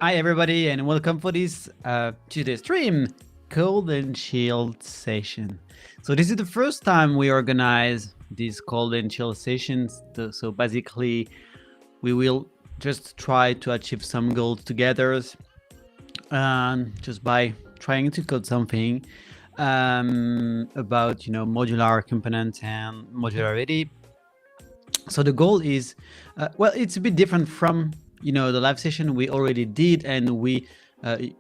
Hi everybody, and welcome for this to the stream cold and chilled session. So this is the first time we organize these cold and chill sessions. So basically, we will just try to achieve some goals together, just by trying to code something about modular components and modularity. So the goal is, well, it's a bit different from the live session we already did, and we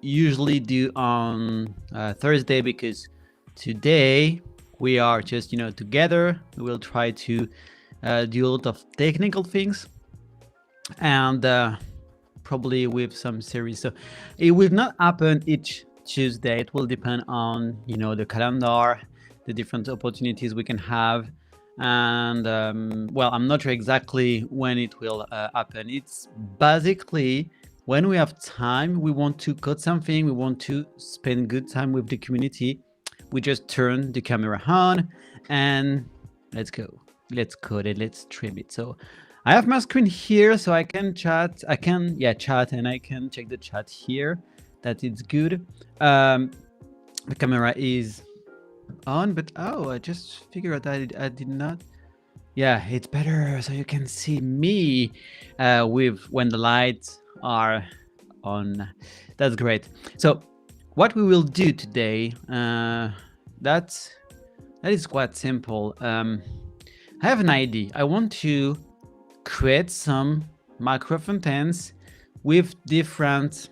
usually do on Thursday, because today we are just together. We will try to do a lot of technical things, and probably with some series. So it will not happen each Tuesday. It will depend on the calendar, the different opportunities we can have. And well, I'm not sure exactly when it will happen. It's basically when we have time, we want to code something, we want to spend good time with the community, we just turn the camera on and let's go, let's code it, let's stream it. So I have my screen here, so I can chat, chat, and I can check the chat here that it's good. The camera is on, but I just figured out I did not. Yeah, it's better so you can see me with when the lights are on. That's great. So what we will do today, that is quite simple. I have an idea. I want to create some micro frontends with different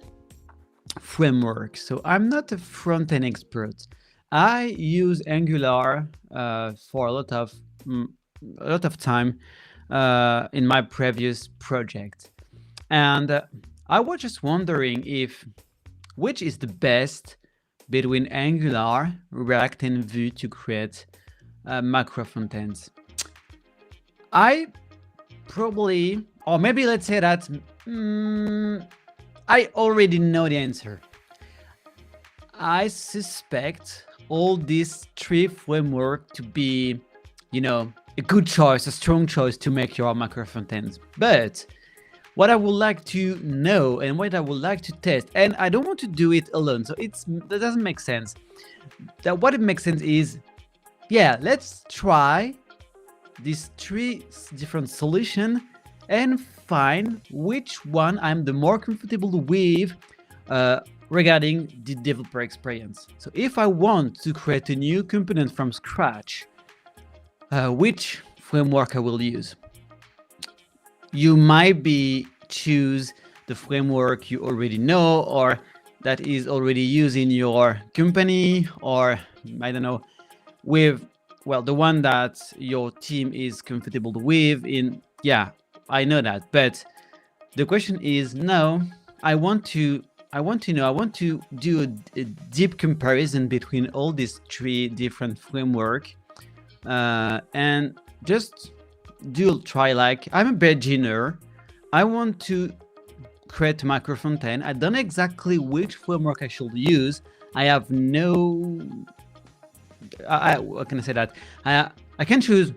frameworks. So I'm not a front-end expert. I use Angular for a lot of time in my previous project, and I was just wondering which is the best between Angular, React, and Vue to create macro frontends. I probably, or maybe let's say that I already know the answer. I suspect all these three frameworks to be, a good choice, a strong choice to make your micro frontends. But what I would like to know and what I would like to test, and I don't want to do it alone, so that doesn't make sense. That what it makes sense is, yeah, let's try these three different solutions and find which one I'm the more comfortable with regarding the developer experience. So if I want to create a new component from scratch, which framework I will use? You might choose the framework you already know, or that is already used in your company, or I don't know, with, well, the one that your team is comfortable with. Yeah, I know that, but the question is, no, I want to do a deep comparison between all these three different frameworks, and just try, like, I'm a beginner, I want to create micro frontend. I don't know exactly which framework I should use. I have no, what can I say that? I can choose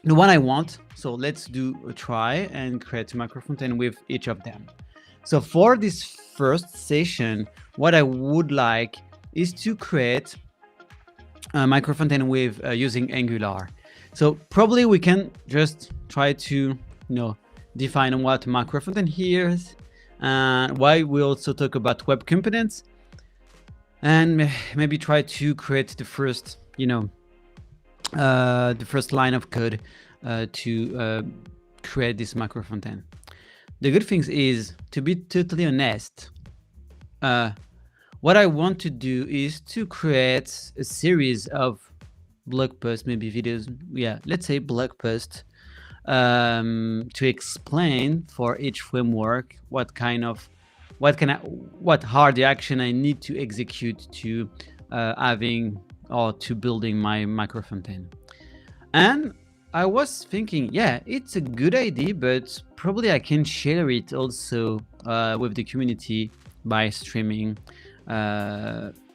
the one I want. So let's do a try and create a micro frontend with each of them. So for this first session, what I would like is to create a micro frontend with using Angular. So probably we can just try to define what micro frontend here is, and why we also talk about web components, and maybe try to create the first the first line of code to create this micro frontend. The good thing is, to be totally honest, what I want to do is to create a series of blog posts, maybe videos, let's say blog posts, to explain for each framework what are the action I need to execute to to building my micro frontend. And I was thinking, yeah, it's a good idea, but probably I can share it also with the community by streaming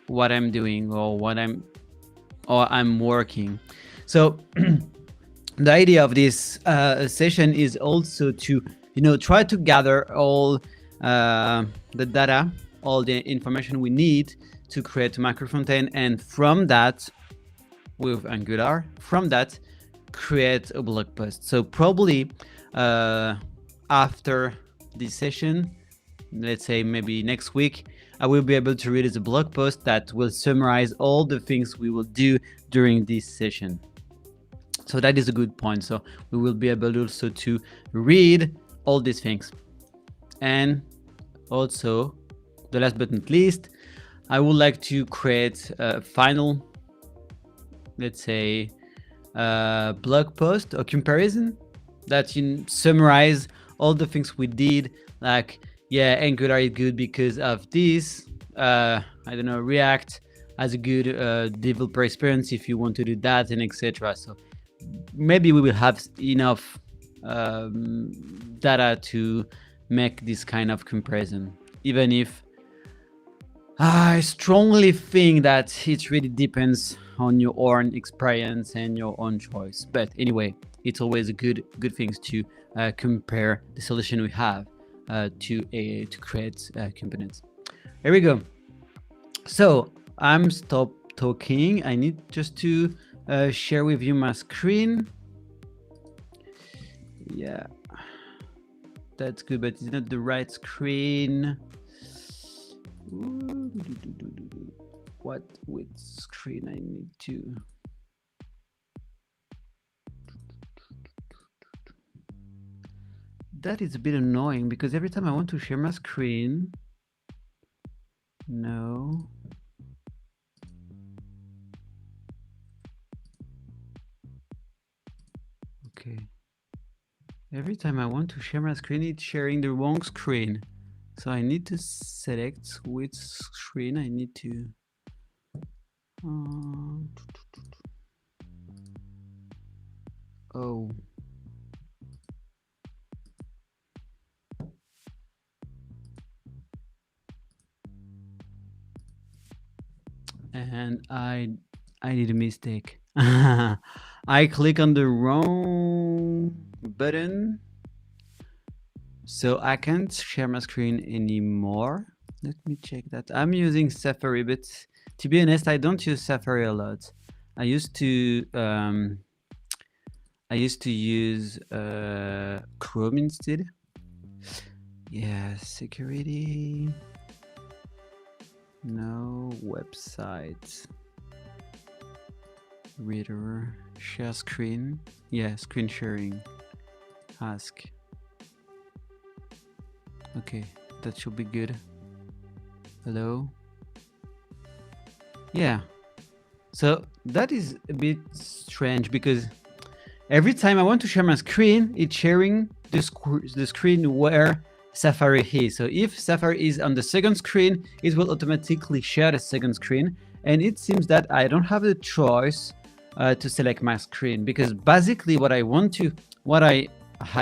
what I'm doing or I'm working. So the idea of this session is also to try to gather all the data, all the information we need to create a micro frontend, and from that, with Angular, from that, create a blog post. So probably after this session, let's say maybe next week, I will be able to read a blog post that will summarize all the things we will do during this session. So that is a good point. So we will be able also to read all these things. And also, the last but not least, I would like to create a final, let's say, blog post or comparison that you summarize all the things we did, like, yeah, Angular is good because of this, I don't know, React has a good developer experience if you want to do that, and etc. So maybe we will have enough data to make this kind of comparison, even if I strongly think that it really depends on your own experience and your own choice. But anyway, it's always a good things to compare the solution we have to create components. Here we go. So I'm stop talking. I need just to share with you my screen. Yeah, that's good, but it's not the right screen. What with screen I need to? That is a bit annoying because every time I want to share my screen, no. Okay. Every time I want to share my screen, it's sharing the wrong screen. So I need to select which screen I need to. Oh. And I did a mistake. I click on the wrong button, so I can't share my screen anymore. Let me check that. I'm using Safari, but to be honest, I don't use Safari a lot. I used to use Chrome instead. Yeah, security. No, website. Reader, share screen. Yeah, screen sharing. Ask. Okay, that should be good. Hello. Yeah. So that is a bit strange because every time I want to share my screen, it's sharing the screen where Safari is. So if Safari is on the second screen, it will automatically share the second screen. And it seems that I don't have the choice to select my screen, because basically what I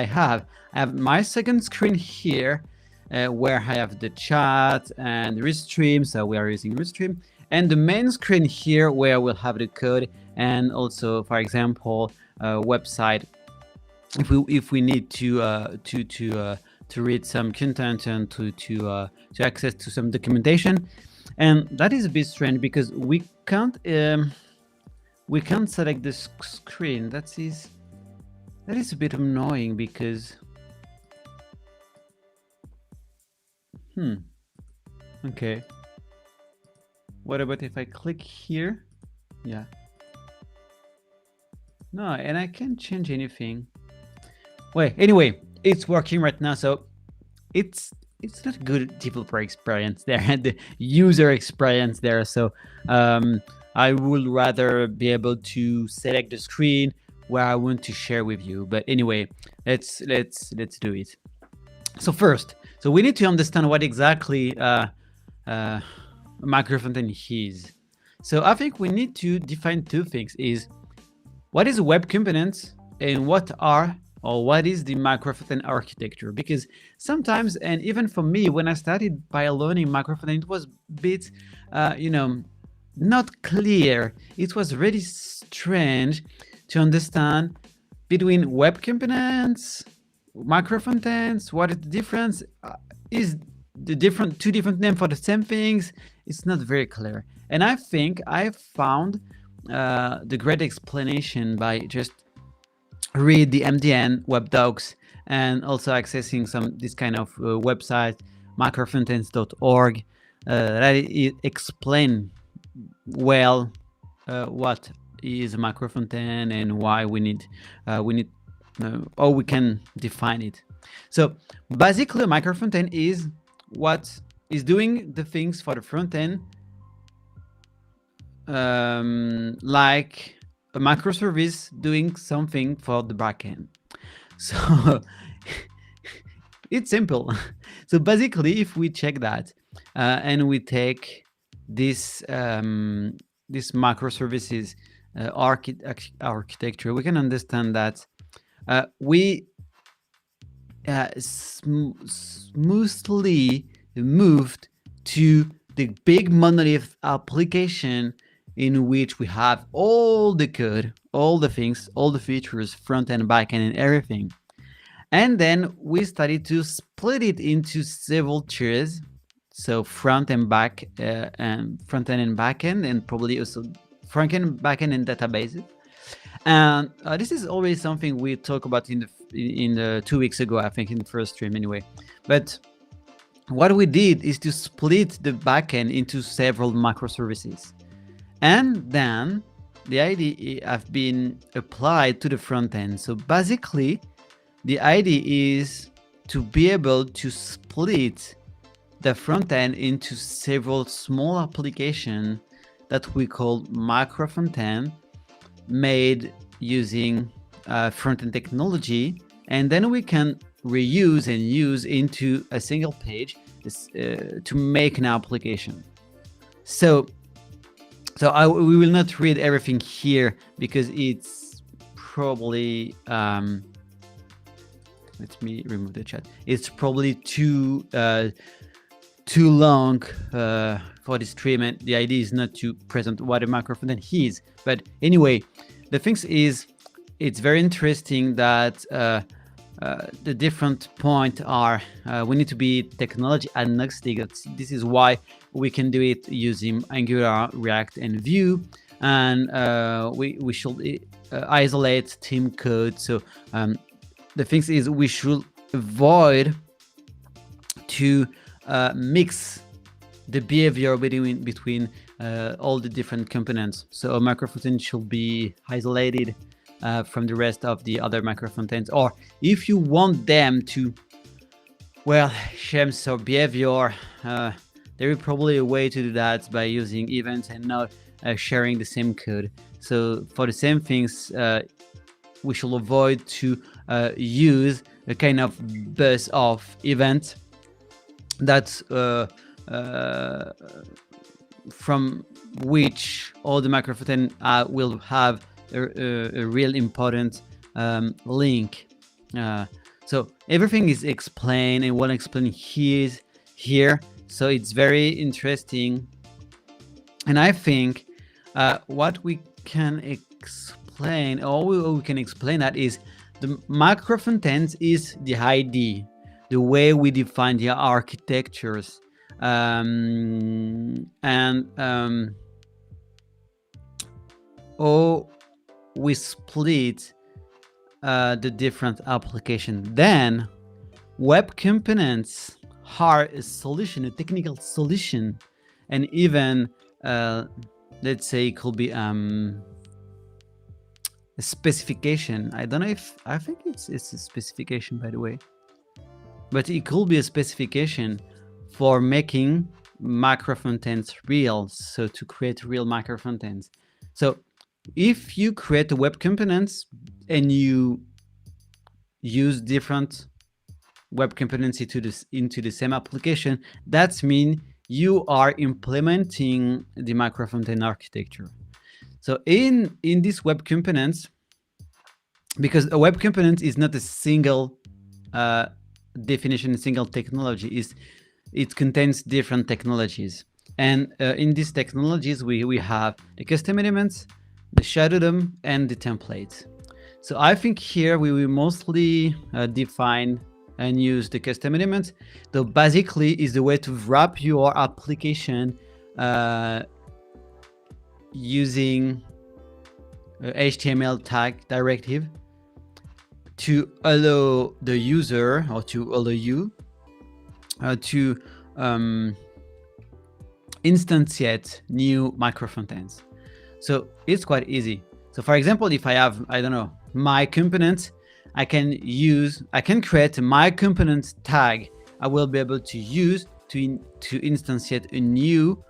have my second screen here where I have the chat and Restream. So we are using Restream, and the main screen here where we'll have the code, and also, for example, website if we need to read some content and to access to some documentation. And that is a bit strange because we can't select the screen. That is a bit annoying because okay, what about if I click here? Yeah, no, and I can't change anything. Well, anyway, it's working right now, so it's not good developer experience there and the user experience there. So I would rather be able to select the screen where I want to share with you. But anyway, let's do it. So first, so we need to understand what exactly micro frontend is. So I think we need to define two things: is what is a web component and what is the micro frontend architecture? Because sometimes, and even for me, when I started by learning micro frontend, it was a bit, not clear. It was really strange to understand between web components, micro frontends. What is the difference? is the two different names for the same things? It's not very clear. And I think I found the great explanation by just read the MDN web docs and also accessing this kind of website, macrofrontends.org, that it explain well what is a macro frontend and why we need or we can define it. So basically, a macro frontend is what is doing the things for the frontend, like a microservice doing something for the backend. So it's simple. So basically, if we check that and we take this this microservices architecture, we can understand that we smoothly moved to the big monolith application in which we have all the code, all the things, all the features, front end, back end, and everything. And then we started to split it into several tiers. So front and back, and front end and back end, and probably also front end, back end, and databases. And this is always something we talk about in the 2 weeks ago, I think, in the first stream anyway. But what we did is to split the backend into several microservices. And then the idea have been applied to the front end. So basically, the idea is to be able to split the front end into several small applications that we call macro front end, made using front-end technology, and then we can reuse and use into a single page to make an application. So we will not read everything here because it's probably let me remove the chat. It's probably too long for this stream, and the idea is not to present what a macro front end is. But anyway, the thing is, it's very interesting that the different points are we need to be technology agnostic. This is why we can do it using Angular, React, and Vue, and we should isolate team code. So the thing is, we should avoid to mix the behavior between all the different components. So a macro frontend should be isolated from the rest of the other macro frontends. Or if you want them to, well, share some behavior, there is probably a way to do that by using events and not sharing the same code. So for the same things, we should avoid to use a kind of bus of event that from which all the macro frontend will have a real important link. So everything is explained and well explained here. So it's very interesting. And I think what we can explain, or we can explain that is the macro frontends is the ID, the way we define the architectures. Or we split the different applications. Then web components are a solution, a technical solution, and even let's say it could be a specification. I don't know if I think it's a specification, by the way, but it could be a specification for making macro frontends real. So to create real macro frontends. So if you create a web components and you use different web components into the same application, that means you are implementing the macro frontend architecture. So in these web components, because a web component is not a single definition, a single technology, it contains different technologies. And in these technologies, we have the custom elements, the shadow DOM, and the templates. So I think here we will mostly define and use the custom element. So basically is the way to wrap your application using HTML tag directive to allow the user, or to allow you to instantiate new micro frontends. So it's quite easy. So for example, if I have, I don't know, my component, I can create my component tag. I will be able to use to instantiate a new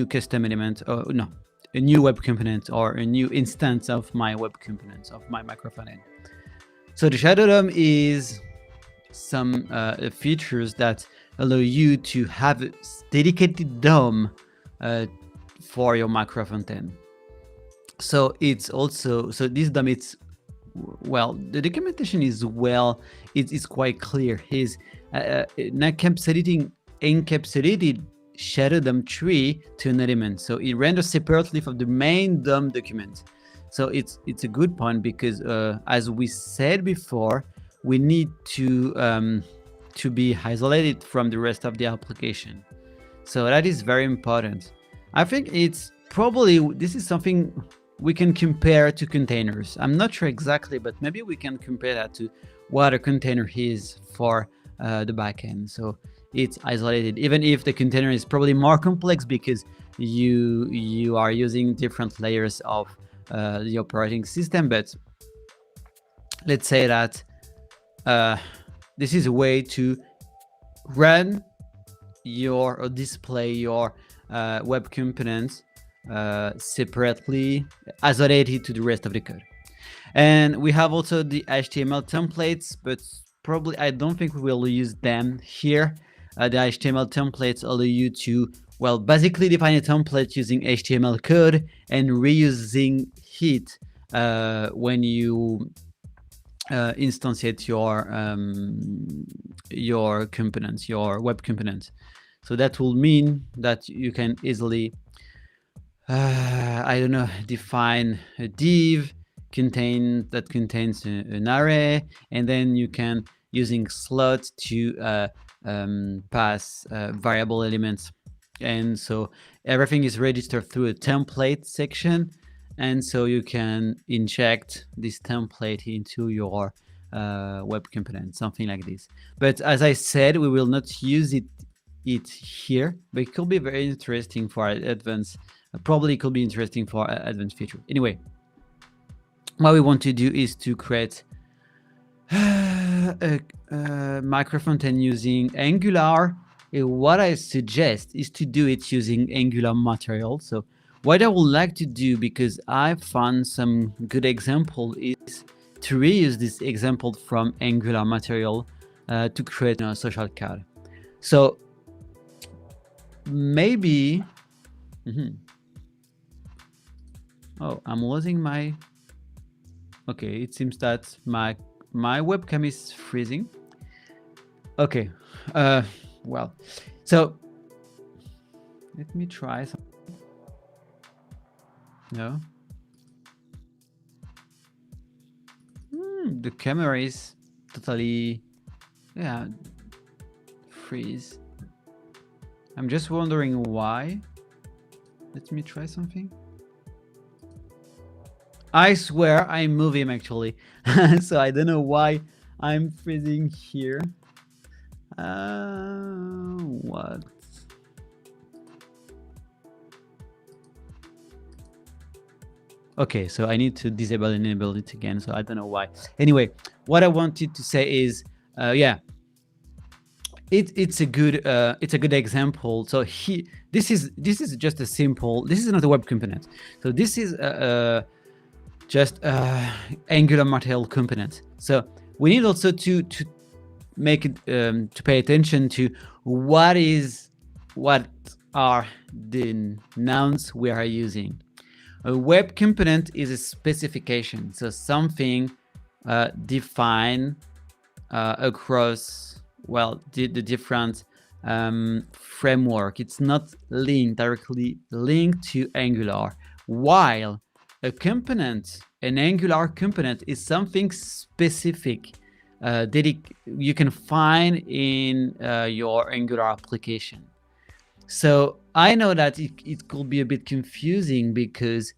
custom element, or no, a new web component, or a new instance of my web components, of my micro frontend. So the shadow DOM is some features that allow you to have a dedicated DOM for your micro frontend. So it's also, so this DOM, it's, well, the documentation is, well, it's quite clear. Is encapsulated shadow DOM tree to an element, so it renders separately from the main DOM document. So it's a good point, because as we said before, we need to be isolated from the rest of the application. So that is very important. I think it's probably, this is something we can compare to containers. I'm not sure exactly, but maybe we can compare that to what a container is for the backend. So it's isolated, even if the container is probably more complex, because you are using different layers of the operating system. But let's say that this is a way to run your, or display your web components separately, isolated to the rest of the code. And we have also the HTML templates, but probably I don't think we will use them here. The HTML templates allow you to, well, basically define a template using HTML code and reusing it when you instantiate your components, your web components. So that will mean that you can easily I don't know, define a div that contains an array, and then you can, using slot, to pass variable elements. And so everything is registered through a template section, and so you can inject this template into your web component, something like this. But as I said, we will not use it here, but it could be very interesting for advanced, probably could be interesting for advanced feature. Anyway, what we want to do is to create a micro frontend using Angular. What I suggest is to do it using Angular material. So what I would like to do, because I found some good example, is to reuse this example from Angular material to create a social card. So maybe oh, I'm losing my, okay, it seems that my webcam is freezing. Okay, well, so let me try something. No, the camera is totally, yeah, freeze. I'm just wondering why. Let me try something. I swear I'm moving actually. So I don't know why I'm freezing here. What? Okay, so I need to disable and enable it again, so I don't know why. Anyway, what I wanted to say is, yeah, it's a good example. So this is just a simple, this is not a web component. So this is just Angular material component. So we need also to make it to pay attention to what are the nouns we are using. A web component is a specification, so something defined across, well, the different framework. It's not directly linked to Angular, while a component, an Angular component, is something specific you can find in your Angular application. So I know that it could be a bit confusing because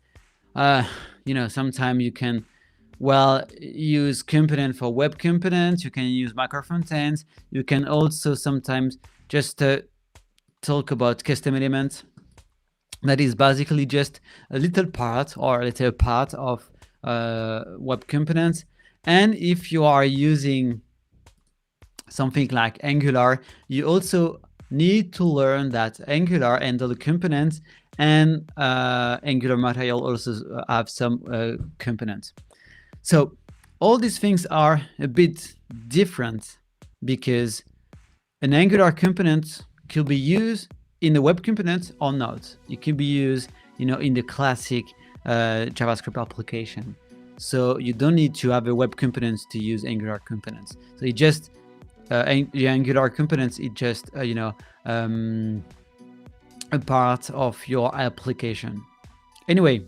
sometimes you can use component for web components, you can use micro frontends, you can also sometimes just talk about custom elements. That is basically just a little part or a little part of web components. And if you are using something like Angular, you also need to learn that Angular handles components, and Angular material also have some components. So all these things are a bit different because an Angular component could be used in the web component or not. It can be used, in the classic JavaScript application. So you don't need to have a web components to use Angular components. So it just the Angular components is just a part of your application. Anyway,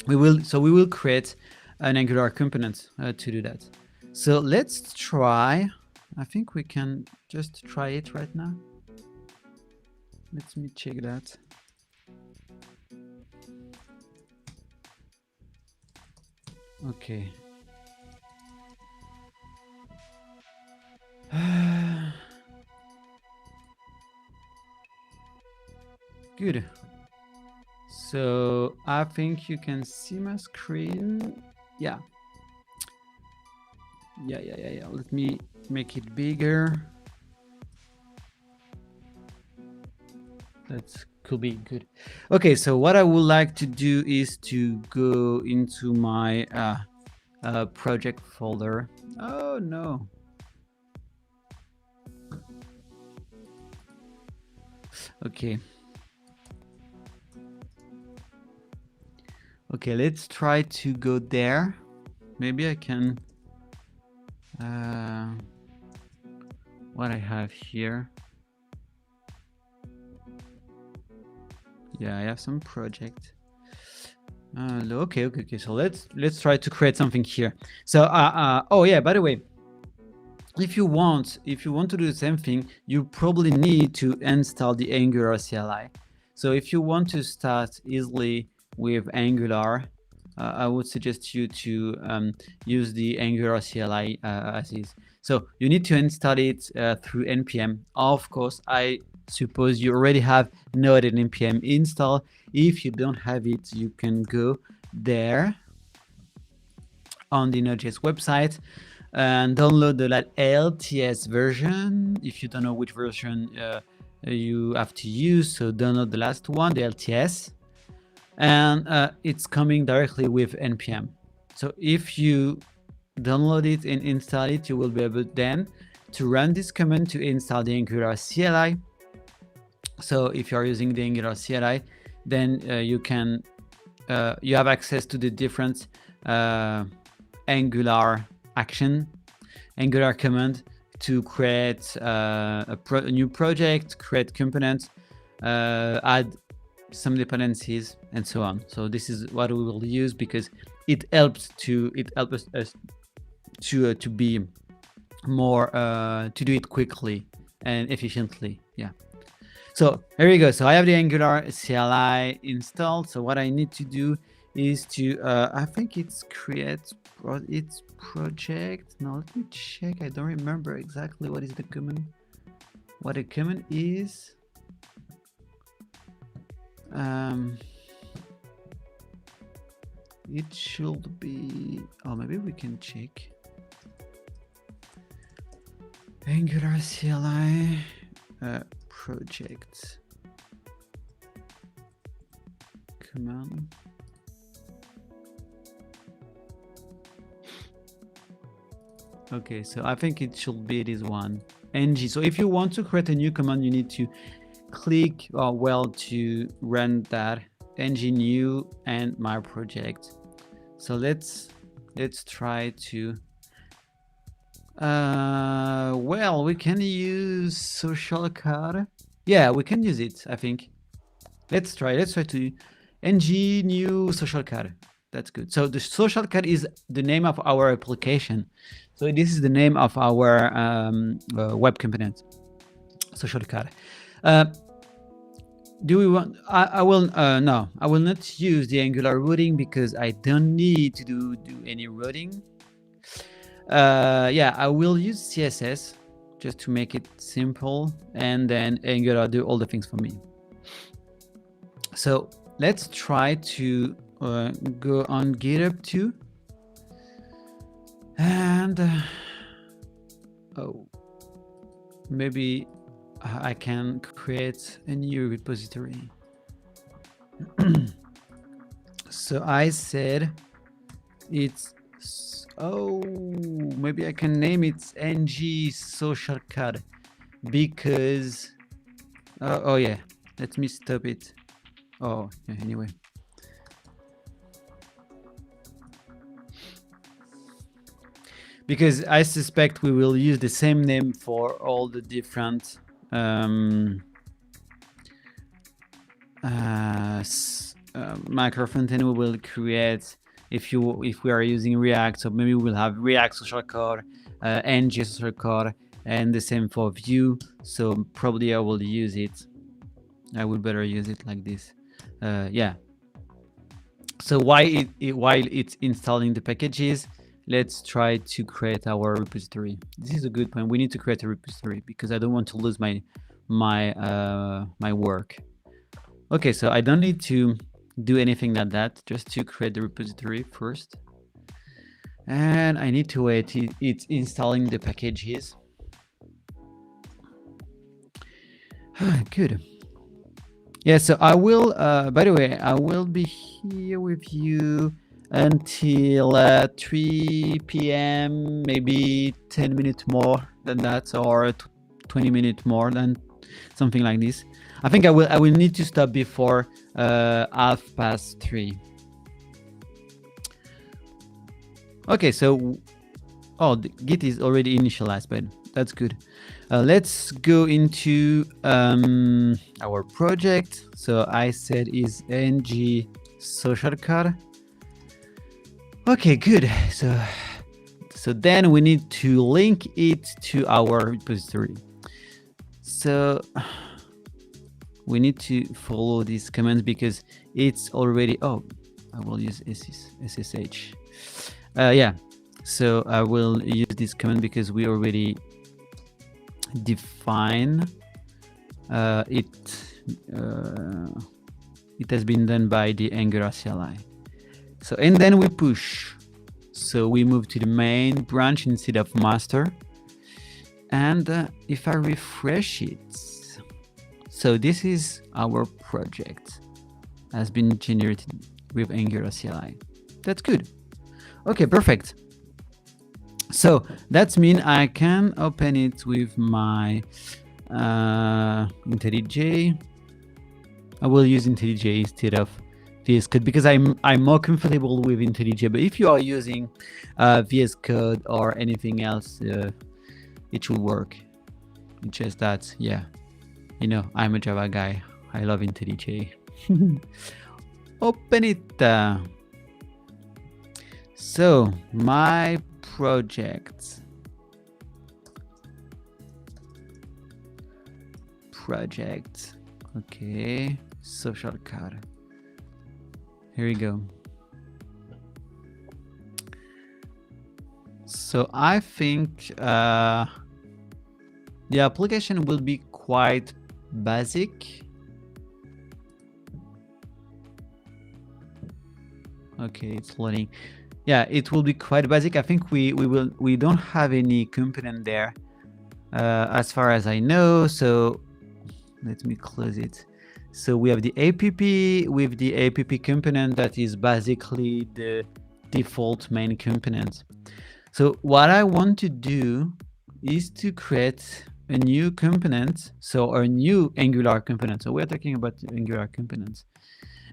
we will create an Angular component to do that. So let's try. I think we can just try it right now. Let me check that. Okay. Good. So I think you can see my screen. Yeah. Let me make it bigger. That could be good. Okay, so what I would like to do is to go into my project folder. Oh no. Okay. Okay, let's try to go there. Maybe I can. What I have here. Yeah, I have some project. Okay. So let's try to create something here. So oh yeah, by the way, if you want to do the same thing, you probably need to install the Angular CLI. So if you want to start easily with Angular, I would suggest you to use the Angular CLI as is. So you need to install it through npm. Of course, I suppose you already have Node and npm installed. If you don't have it, you can go there on the Node.js website and download the LTS version. If you don't know which version you have to use, so download the last one, the LTS, and it's coming directly with npm. So if you download it and install it, you will be able then to run this command to install the Angular CLI. So if you are using the Angular CLI, then you have access to the different Angular action, Angular command to create a new project, create components, add some dependencies, and so on. So this is what we will use because it helps us to be more to do it quickly and efficiently. Yeah. So here we go. So I have the Angular CLI installed. So what I need to do is to I think it's create its project. Now let me check. I don't remember exactly what is the command. What the command is. It should be. Oh, maybe we can check. Angular CLI project command. Okay, so I think it should be this one, ng. So if you want to create a new command, you need to click to run that ng new and my project. So let's try to we can use social card. Yeah, we can use it, I think. Let's try to ng new social card. That's good. So the social card is the name of our application. So this is the name of our web component, social card. Do we want? I will no. I will not use the Angular routing because I don't need to do any routing. Yeah, I will use CSS just to make it simple, and then Angular do all the things for me. So let's try to go on GitHub too, and oh, maybe I can create a new repository. So I said it's, oh, maybe I can name it ng social card because oh yeah, let me stop it. Oh yeah, anyway, because I suspect we will use the same name for all the different micro frontend we will create. If we are using React, so maybe we'll have React social code, ng social code, and the same for Vue. So probably I will use it. I would better use it like this. Yeah. So while it's installing the packages, let's try to create our repository. This is a good point. We need to create a repository because I don't want to lose my work. Okay, so I don't need to do anything like that, just to create the repository first. And I need to wait. It's installing the packages. Good. Yeah, so I will, by the way, I will be here with you until 3 p.m., maybe 10 minutes more than that, or 20 minutes more than something like this. I think I will need to stop before 3:30. Okay, so the Git is already initialized, but that's good. Let's go into our project. So I said is ng social card. Okay, good. So then we need to link it to our repository. So we need to follow these commands because it's already, I will use SSH. Yeah, so I will use this command because we already define it. It has been done by the Angular CLI. So, and then we push. So we move to the main branch instead of master. And if I refresh it, so this is our project has been generated with Angular CLI. That's good. Okay, perfect. So that means I can open it with my IntelliJ. I will use IntelliJ instead of VS Code because I'm more comfortable with IntelliJ. But if you are using VS Code or anything else, it should work. It's just that, yeah, you know, I'm a Java guy. I love IntelliJ. Open it. So my project. Okay, social card. Here we go. So I think the application will be quite basic. Okay, it's loading. Yeah, it will be quite basic. I think we don't have any component there as far as I know. So let me close it. So we have the app with the app component that is basically the default main component. So what I want to do is to create a new component, so a new Angular component. So we're talking about Angular components.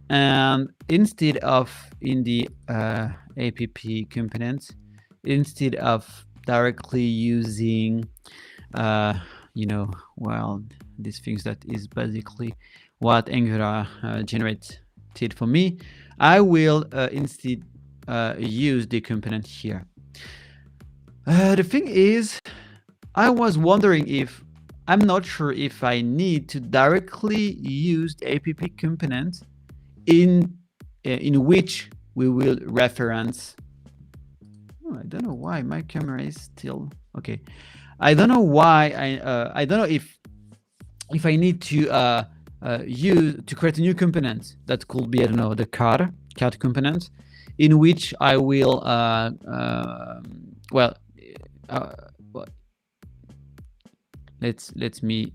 And instead of in the app component, instead of directly using, you know, well, these things that is basically what Angular generated for me, I will instead use the component here. The thing is, I was wondering if I'm not sure if I need to directly use the app component in which we will reference. Oh, I don't know why my camera is still okay. I don't know why I don't know if I need to use to create a new component that could be, I don't know, the card component, in which I will well, uh, well, let me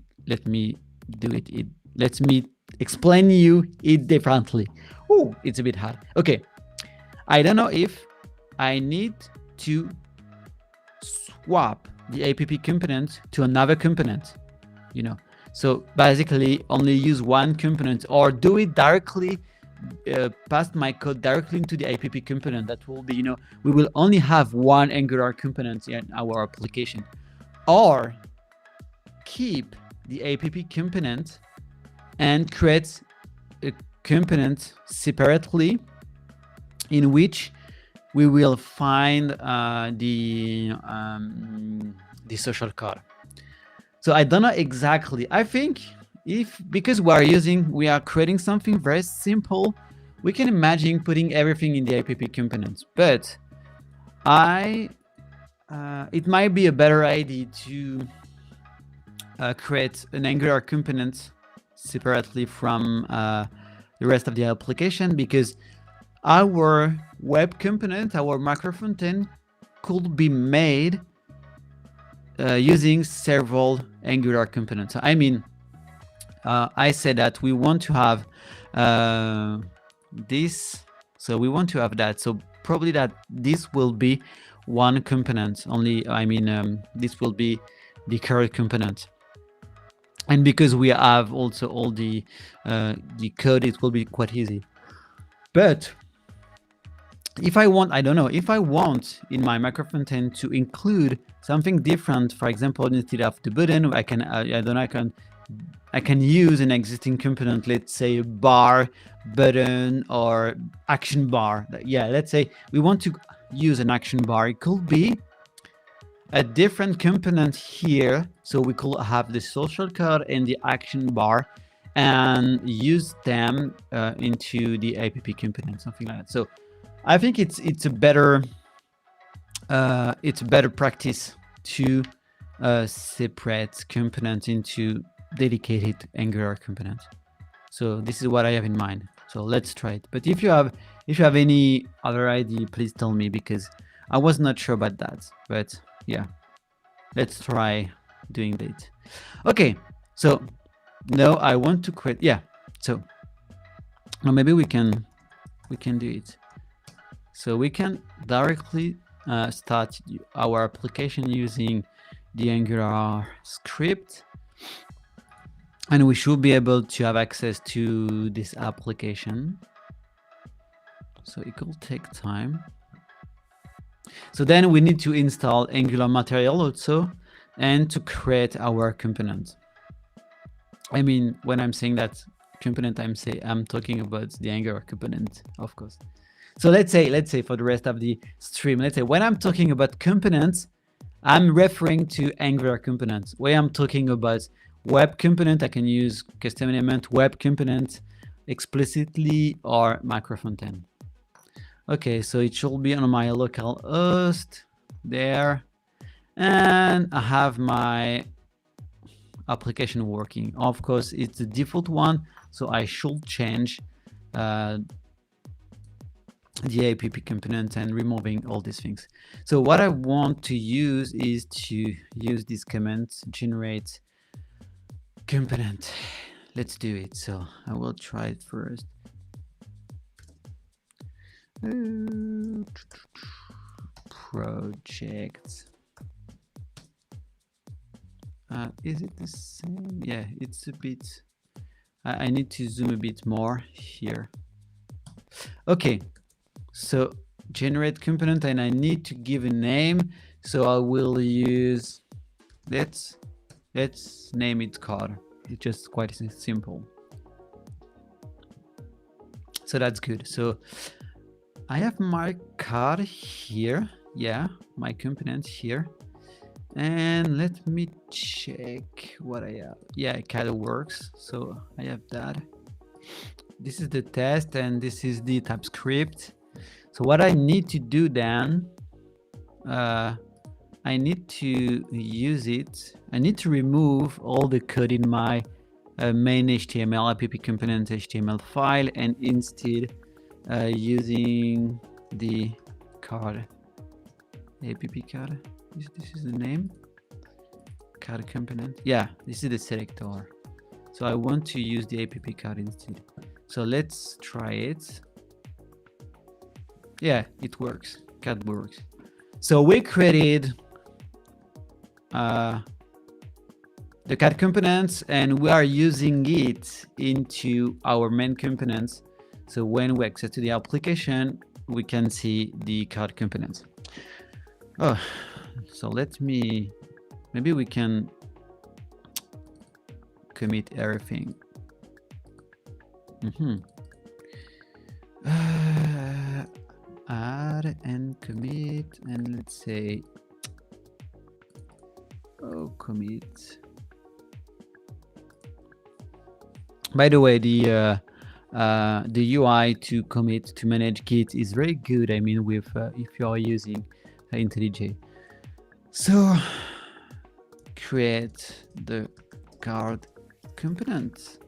do it. Let me explain you it differently. Oh, it's a bit hard. Okay, I don't know if I need to swap the app component to another component, you know. So basically only use one component, or do it directly, pass my code directly into the app component. That will be, you know, we will only have one Angular component in our application. Or keep the app component and create a component separately in which we will find the social card. So I don't know exactly. I think because we are creating something very simple, we can imagine putting everything in the app components. But it might be a better idea to create an Angular component separately from the rest of the application, because our web component, our macro frontend, could be made using several Angular components. I mean, I said that we want to have this, so we want to have that. So probably that this will be one component only. I mean, this will be the current component. And because we have also all the code, it will be quite easy. But if I want, I don't know, if I want in my macro frontend to include something different, for example, instead of the button, I can, I don't know, I can use an existing component, let's say a bar, button, or action bar. Yeah, let's say we want to use an action bar. It could be a different component here, so we could have the social code and the action bar and use them into the app component, something like that. So I think it's a better practice to separate components into dedicated Angular components. So this is what I have in mind. So let's try it. But if you have any other idea, please tell me, because I was not sure about that. But yeah, let's try doing that. Okay, so now I want to create, yeah, so now maybe we can do it. So we can directly start our application using the Angular script, and we should be able to have access to this application. So it will take time. So then we need to install Angular material also, and to create our component. I mean, when I'm saying that component, I'm talking about the Angular component, of course. So let's say for the rest of the stream, let's say when I'm talking about components, I'm referring to Angular components. When I'm talking about web component, I can use custom element web component explicitly, or macro frontend. Okay, so it should be on my local host there, and I have my application working. Of course, it's the default one, so I should change the app component and removing all these things. So what I want to use is to use this command, generate component. Let's do it. So I will try it first. Project. Is it the same? Yeah, it's a bit. I need to zoom a bit more here. Okay, so generate component, and I need to give a name. So I will use, let's name it card. It's just quite simple. So that's good. So I have my card here. yeah, my component here. And let me check what I have. Yeah, it kind of works. So I have that. This is the test and this is the TypeScript. So what I need to do then, I need to use it. I need to remove all the code in my main HTML app component HTML file and instead using the card, app card. This is the name, card component. Yeah, this is the selector. So I want to use the app card instead. So let's try it. Yeah, it works. Card works. So we created the card components and we are using it into our main components. So when we access to the application, we can see the card components. Oh, so maybe we can commit everything. Add and commit, and let's say, commit. By the way, the UI to commit to manage Git is very good. I mean, with if you are using IntelliJ. So create the card component.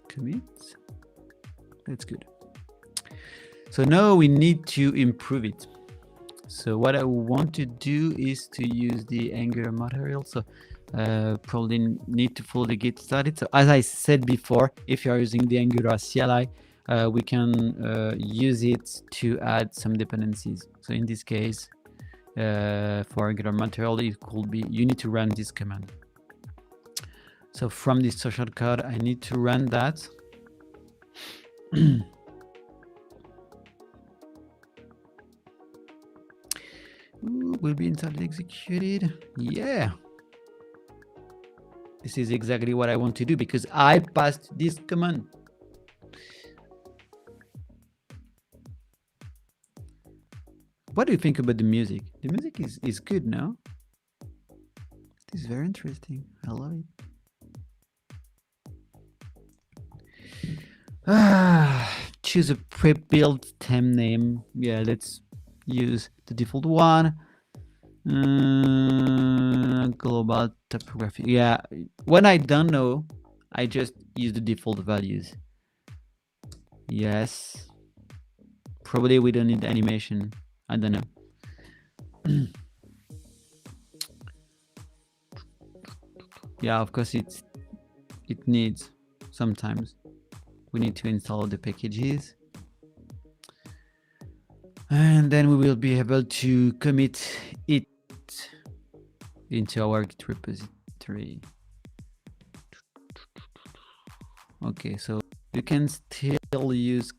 Commit. That's good. So now we need to improve it. So what I want to do is to use the Angular material. So probably need to follow the Git started. So as I said before, if you are using the Angular CLI, we can use it to add some dependencies. So in this case, for Angular material, it could be, you need to run this command. So from this social code, I need to run that. Will be installed executed. Yeah. This is exactly what I want to do because I passed this command. What do you think about the music? The music is good, no? It is very interesting. I love it. Choose a pre-built theme name. Yeah, let's use the default one. Global typography. Yeah, when I don't know, I just use the default values. Yes. Probably we don't need animation. I don't know. Yeah, of course it needs sometimes. We need to install the packages. And then we will be able to commit it into our Git repository. Okay, so you can still use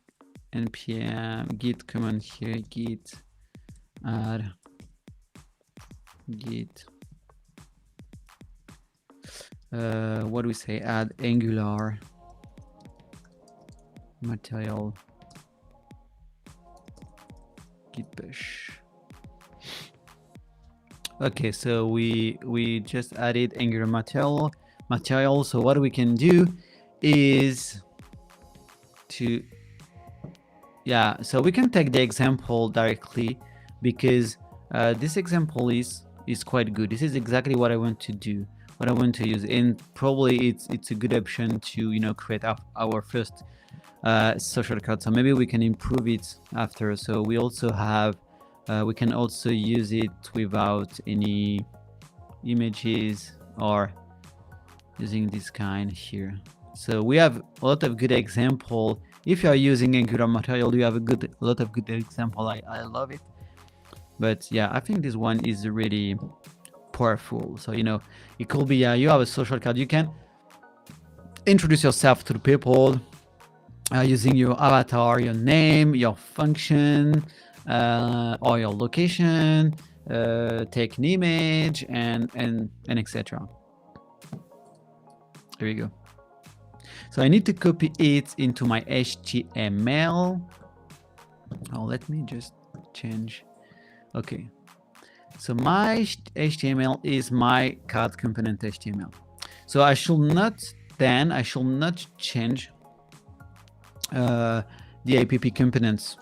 npm git command here, git add git what do we say, add Angular material git push. Okay, so we just added Angular material. So what we can do is to, yeah, so we can take the example directly because this example is quite good. This is exactly what I want to do, what I want to use, and probably it's a good option to, you know, create our first social card. So maybe we can improve it after. So we also have we can also use it without any images or using this kind here. So we have a lot of good example. If you are using Angular material, you have a lot of good example. I love it. But yeah, I think this one is really powerful. So, you know, it could be you have a social card. You can introduce yourself to the people using your avatar, your name, your function, or your location, take an image, and etc. There we go. So I need to copy it into my HTML. Oh, let me just change. Okay, so my HTML is my card component HTML. So I should not change the app components.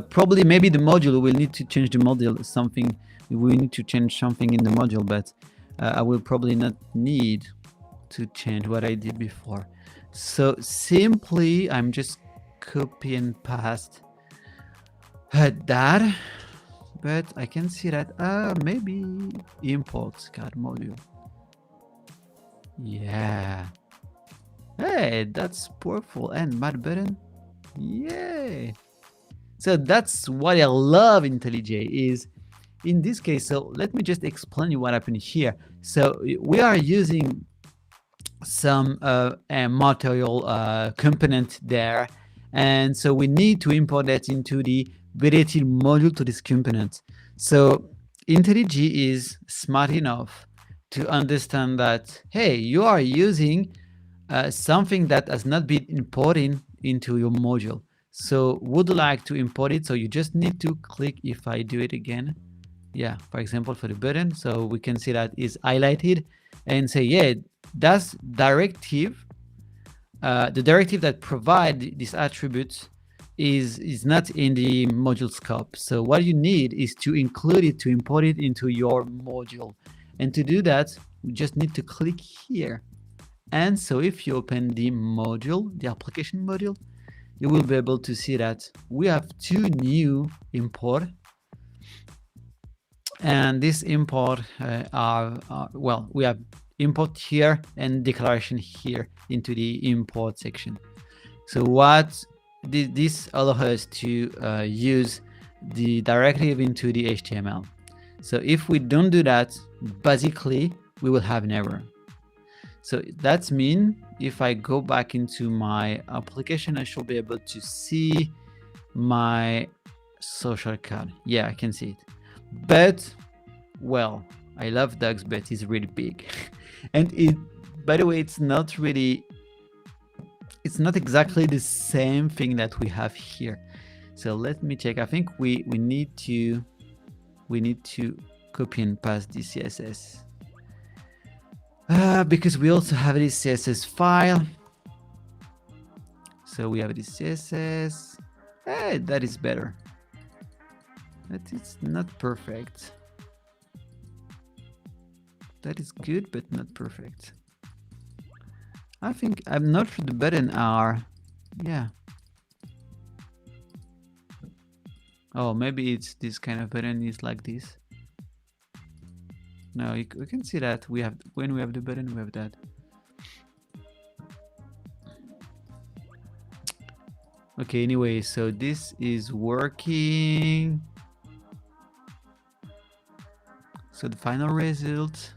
Probably maybe the module will need to change the module, something we need to change something in the module, but I will probably not need to change what I did before. So simply I'm just copy and paste that, but I can see that maybe import card module. Yeah. Hey, that's powerful. And mad button. Yay. So that's what I love IntelliJ is in this case. So let me just explain you what happened here. So we are using some material component there, and so we need to import that into the related module to this component. So IntelliJ is smart enough to understand that, hey, you are using something that has not been imported into your module. So would you like to import it? So you just need to click, if I do it again, yeah, for example, for the button, so we can see that is highlighted and say, yeah, that's directive. The directive that provide these attributes is not in the module scope. So what you need is to include it, to import it into your module. And to do that, we just need to click here. And so if you open the module, the application module, you will be able to see that we have two new import. And this import well, we have import here and declaration here into the import section. So what this allows us to use the directive into the HTML. So if we don't do that, basically we will have an error. So that's mean if I go back into my application, I should be able to see my social card. Yeah, I can see it. But, well, I love dogs, but it's really big. And it, by the way, it's not exactly the same thing that we have here. So let me check. I think we need to copy and paste the CSS. Because we also have this CSS file. So we have this CSS. Hey, that is better. But it's not perfect. That is good, but not perfect. I think I'm not sure the button are, yeah. Oh, maybe it's this kind of button is like this. No, we can see that we have, when we have the button, we have that. Okay, anyway, so this is working. So the final result.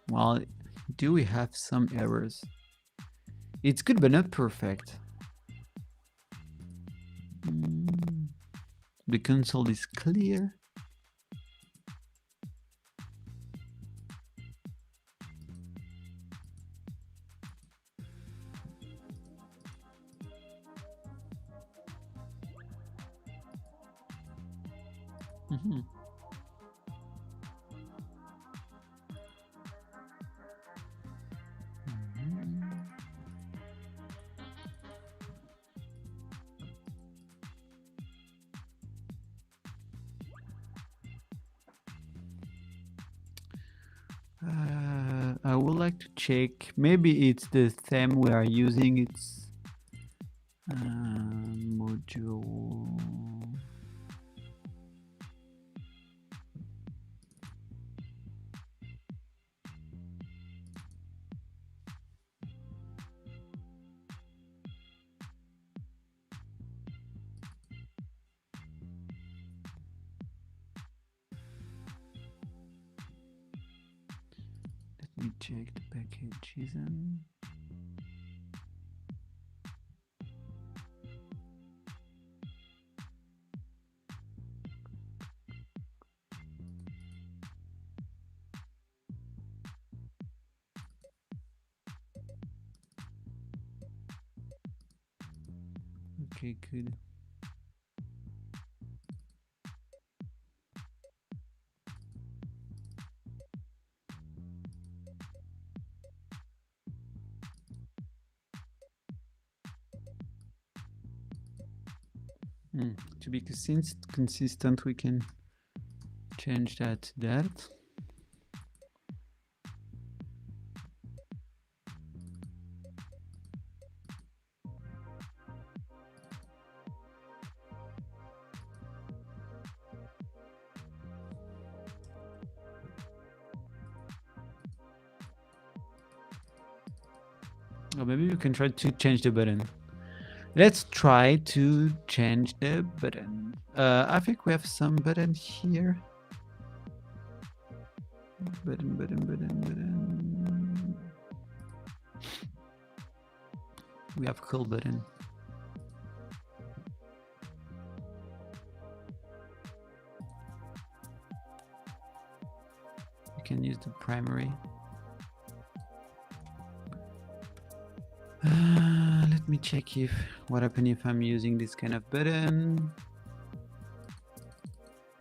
Well, do we have some errors? It's good, but not perfect. The console is clear. I would like to check. Maybe it's the theme we are using. It's module. Let me check the packages and Okay, good. To be consistent, we can change that to that. Or maybe we can try to change the button. Let's try to change the button. I think we have some button here. Button. We have cool button. You can use the primary. Let me check if what happens if I'm using this kind of button.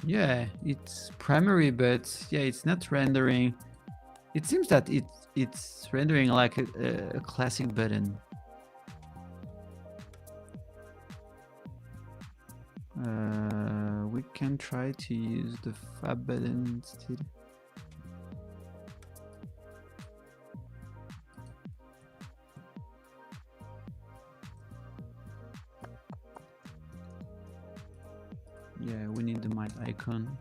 Yeah, it's primary, but yeah, it's not rendering. It seems that it's rendering like a classic button. We can try to use the fab button instead. Yeah, we need the mic icon.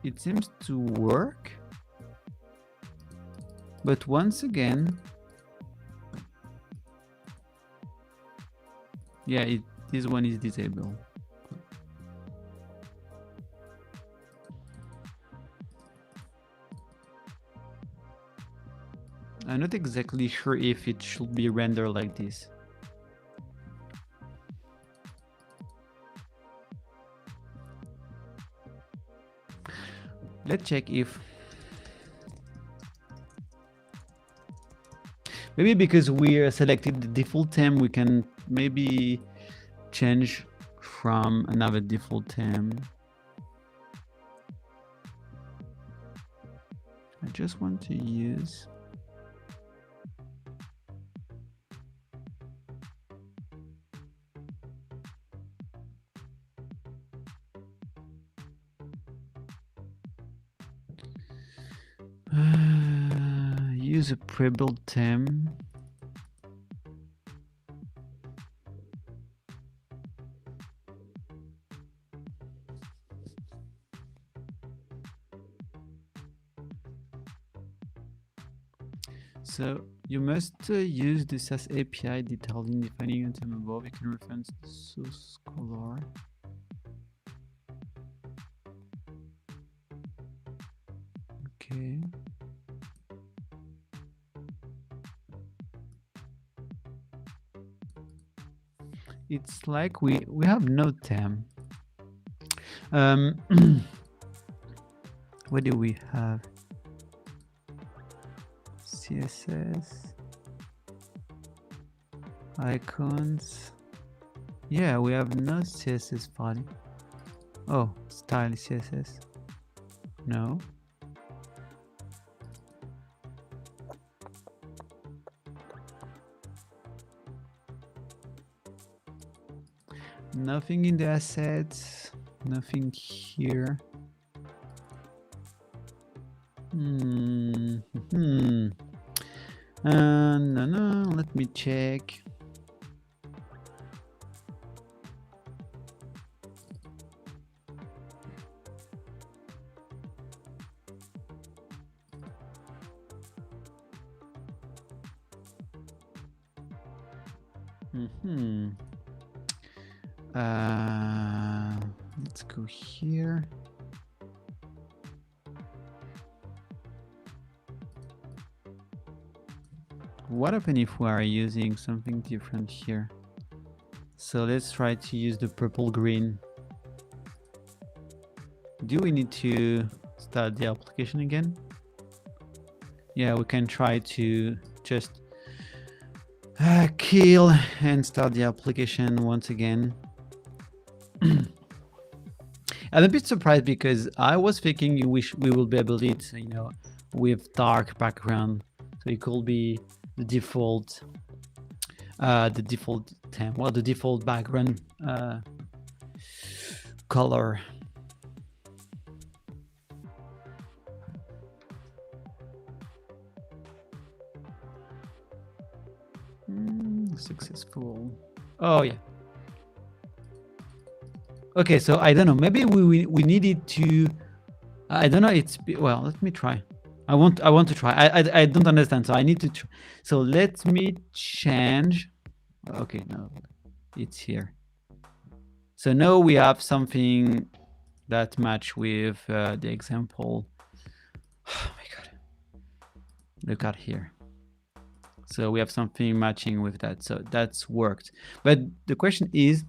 It seems to work, but once again, yeah, this one is disabled. I'm not exactly sure if it should be rendered like this. Let's check if maybe because we selected the default theme, we can maybe change from another default theme. I just want to use use a pre-built theme. So you must use the SAS API detailed in defining a theme above. You can reference the source color. Okay. It's like we have no theme. What do we have? CSS icons. Yeah, we have no CSS file. Oh, style CSS. No. Nothing in the assets. Nothing here. No, let me check. Let's go here. What happens if we are using something different here? So let's try to use the purple green. do we need to start the application again? Yeah, we can try to just kill and start the application once again. I'm a bit surprised because I was thinking we will be able to, you know, with dark background, so it could be the default theme, well, the default background color. Successful. Oh yeah. Okay, so I don't know. Maybe we needed to. I don't know. It's well. Let me try. I want to try. I don't understand. So I need to. So let me change. Okay, no, it's here. So now we have something that match with the example. Oh my god! Look at here. So we have something matching with that. So that's worked. But the question is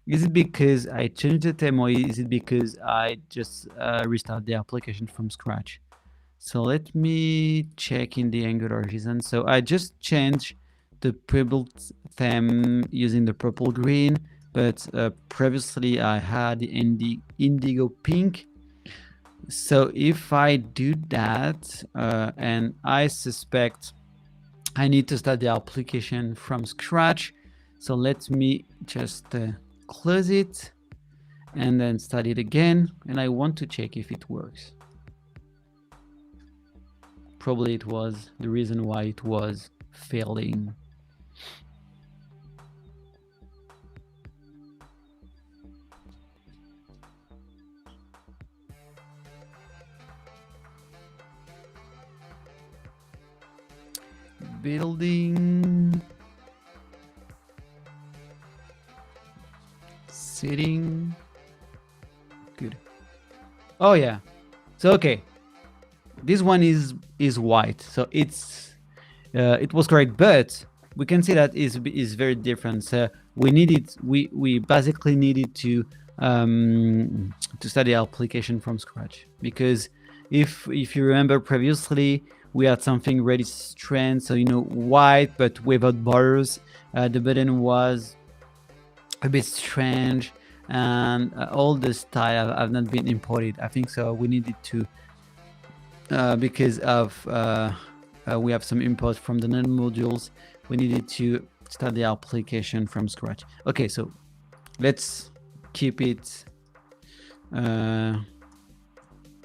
it because I changed the theme, or is it because I just restart the application from scratch? So let me check in the Angular JSON. So I just changed the pre-built theme using the purple green, but previously I had the indigo pink. So if I do that, and I suspect I need to start the application from scratch. So let me just close it and then start it again. And I want to check if it works. Probably it was the reason why it was failing. Building. Sitting. Good. Oh yeah. So okay. This one is white. So it's it was correct, but we can see that is very different. So we basically needed to study application from scratch, because if you remember previously, we had something really strange. So, you know, white but without borders. The button was a bit strange, and all the style have not been imported. I think so. We needed to because of we have some imports from the non modules. We needed to start the application from scratch. Okay, so let's keep it.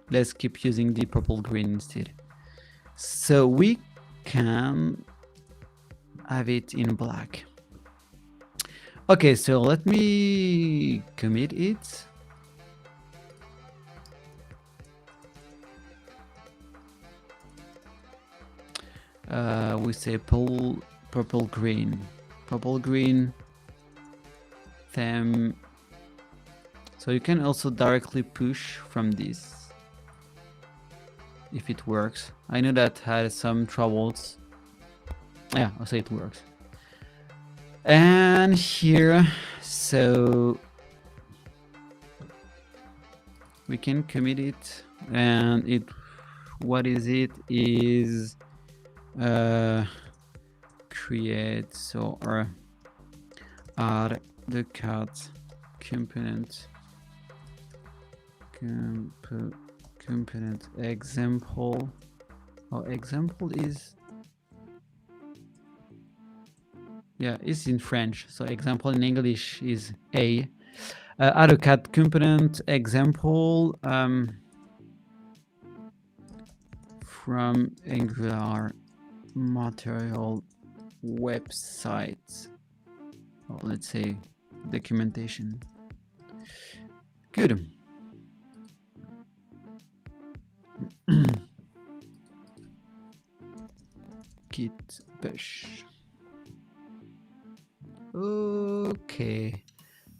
Let's keep using the purple green instead. So we can have it in black. Okay, so let me commit it. We say purple green theme. So you can also directly push from this if it works. I know that had some troubles. Yeah, I'll say it works. And here, so we can commit it, and it, what is it is create, so or add the cat component example. Oh, example is, yeah, it's in French. So example in English is a add a cat component example from Angular material website, or let's say documentation. Good. Git push. Okay,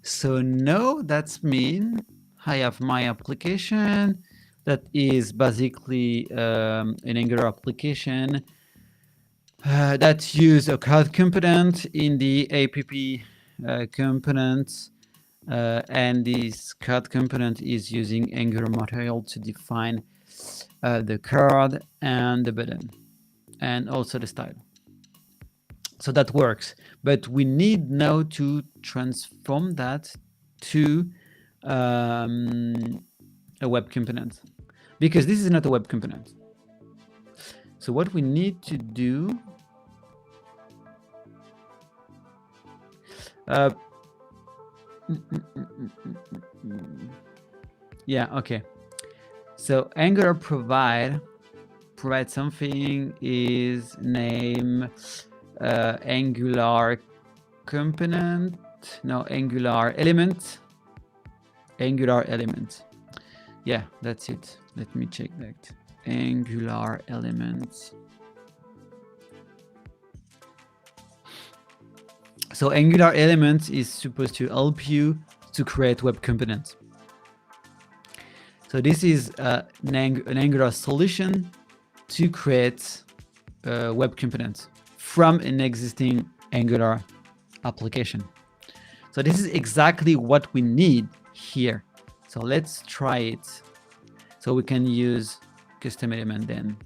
so now that's mean I have my application that is basically an Angular application that use a cloud component in the app components, and this card component is using Angular material to define the card and the button and also the style. So that works, but we need now to transform that to a web component, because this is not a web component. So what we need to do, yeah, okay. So Angular provide something is name Angular component, no, Angular element. Yeah, that's it. Let me check that. Angular element. So Angular element is supposed to help you to create web components. So this is an Angular solution to create web components from an existing Angular application. So this is exactly what we need here. So let's try it. So we can use custom element then.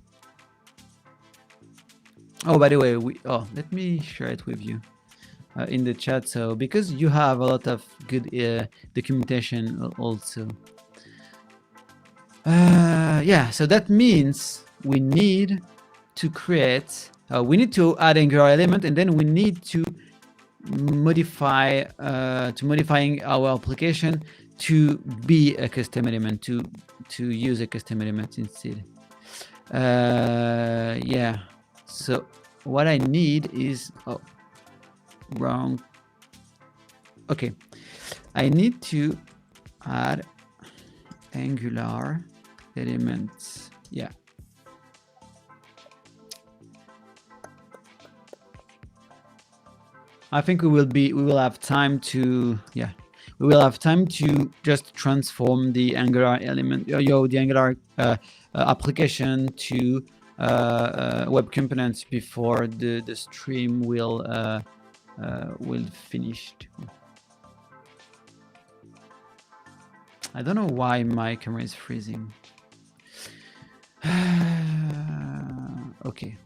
Oh, by the way, let me share it with you in the chat. So because you have a lot of good documentation also. Yeah, so that means we need to create, we need to add Angular element, and then we need to modify modifying our application to be a custom element, to use a custom element instead. Yeah, so what I need is, wrong. Okay, I need to add Angular elements. Yeah. I think we will have time to, we will have time to just transform the Angular element, the Angular application to web components before the stream will finish. I don't know why my camera is freezing. Okay.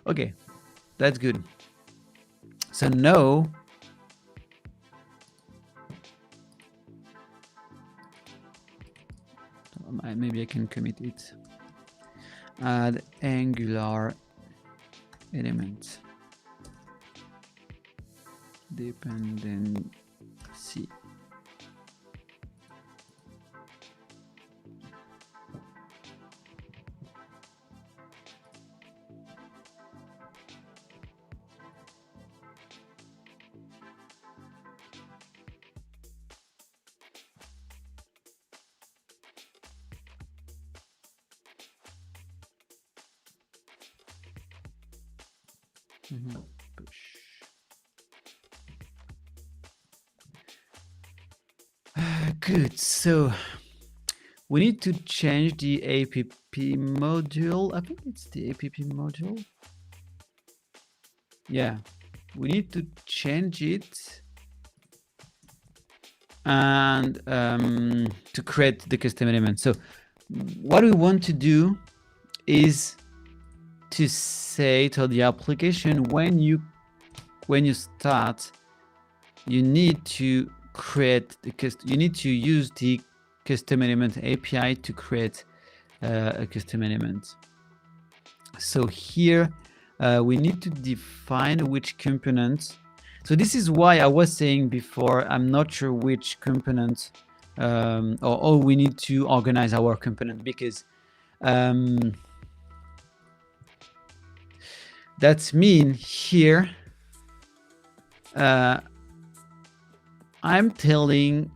Okay, that's good. So now maybe I can commit it. Add Angular element dependency. Push. Good. So we need to change the app module. I think it's the app module. Yeah, we need to change it and to create the custom element. So what we want to do is to say to the application, when you start, you need to create you need to use the custom element API to create a custom element. So here we need to define which component. So this is why I was saying before, I'm not sure which component, or we need to organize our component, because that's mean here I'm telling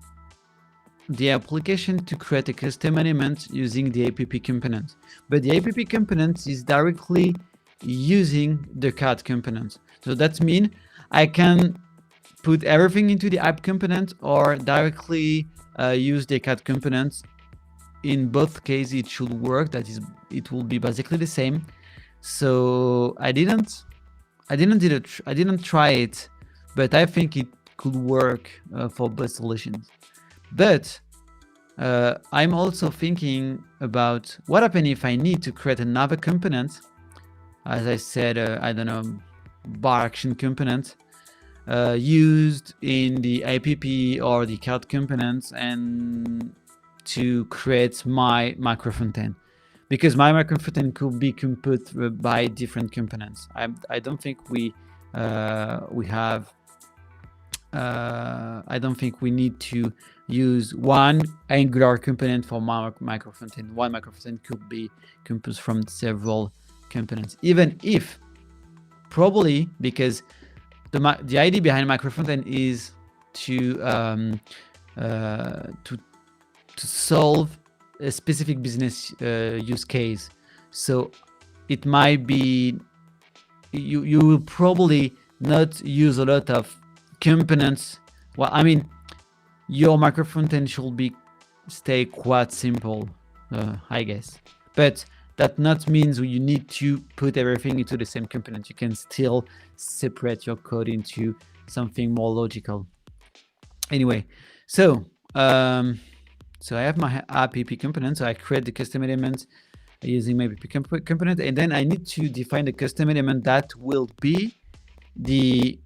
the application to create a custom element using the app component, but the app component is directly using the card component. So that means I can put everything into the app component or directly use the card component. In both cases it should work, that is, it will be basically the same. So I didn't try it but I think it could work for both solutions. But I'm also thinking about what happens if I need to create another component. As I said, I don't know, bar action component used in the app or the card components, and to create my micro frontend, because my micro frontend could be composed by different components. I don't think we have. I don't think we need to use one Angular component for my micro frontend. One micro frontend could be composed from several components, even if probably because the idea behind micro frontend is to solve a specific business use case. So it might be you will probably not use a lot of components. Well, I mean, your micro frontend should stay quite simple, I guess. But that not means you need to put everything into the same component. You can still separate your code into something more logical. Anyway, so I have my app component. So I create the custom element using my app component, and then I need to define the custom element that will be the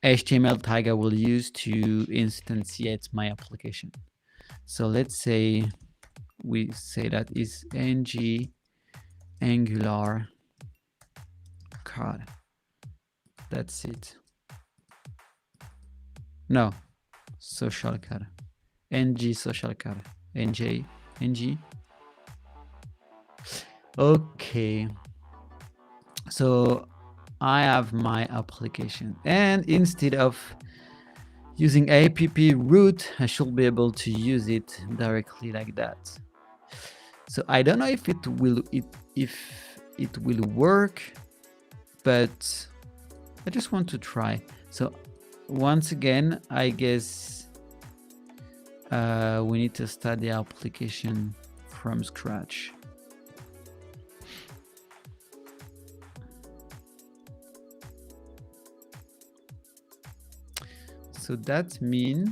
HTML tag I will use to instantiate my application. So let's say we say that is ng Angular card. That's it. No, social card. ng social card. ng. Okay. So I have my application, and instead of using app root, I should be able to use it directly like that. So I don't know if it will work, but I just want to try. So once again, I guess we need to start the application from scratch. So that means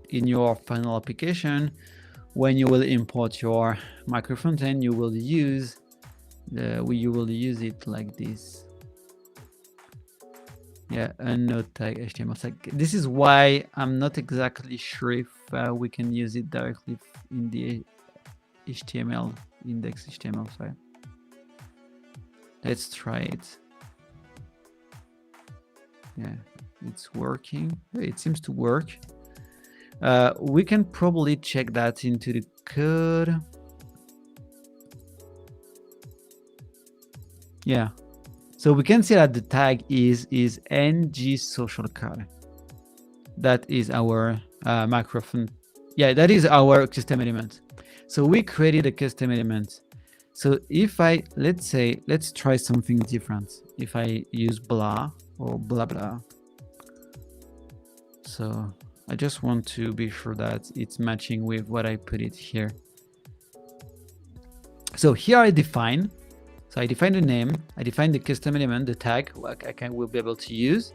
in your final application, when you will import your micro frontend, you will use it like this. Yeah, a node tag HTML tag. This is why I'm not exactly sure if we can use it directly in the HTML index HTML file. Let's try it. Yeah, it's working. It seems to work. We can probably check that into the code. Yeah, so we can see that the tag is ng social card. That is our microphone. Yeah, that is our custom element. So we created a custom element. So if let's try something different. If I use blah or blah blah. So I just want to be sure that it's matching with what I put it here. So here I define the name, I define the custom element, the tag will be able to use.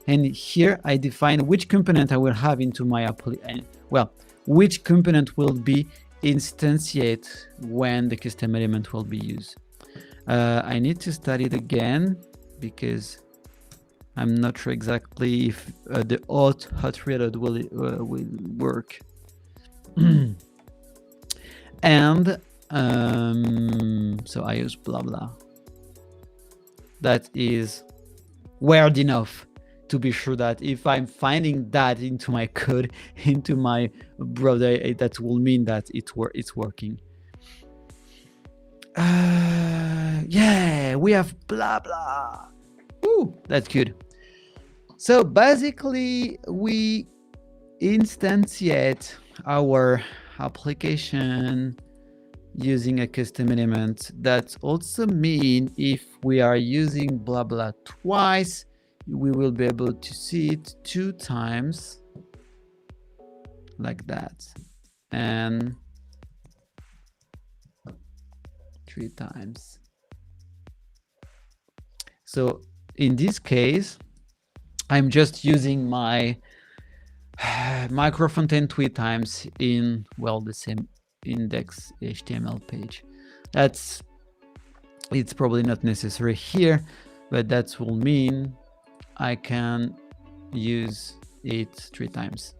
And here I define which component I will have into my application. Well, which component will be instantiate when the custom element will be used. I need to start it again because I'm not sure exactly if the hot reload will work. And so I use blah blah. That is weird enough to be sure that if I'm finding that into my code, into my browser, that will mean that it's working. Yeah, we have blah blah. Ooh, that's good. So basically, we instantiate our application using a custom element. That also means if we are using blah blah twice, we will be able to see it 2 times like that, and 3 times. So in this case, I'm just using my micro frontend 3 times in, well, the same index HTML page. It's probably not necessary here, but that will mean I can use it 3 times.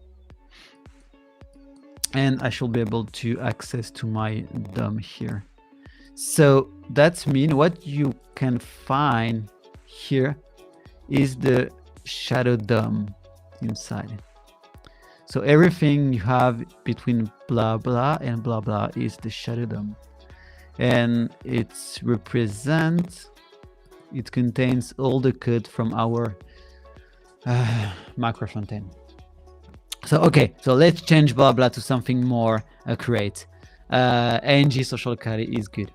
And I should be able to access to my DOM here. So that means what you can find here is the shadow DOM inside. So everything you have between blah blah and blah blah is the shadow DOM, and it contains all the code from our macro frontend. So okay, so let's change blah blah to something more accurate. ng social card is good.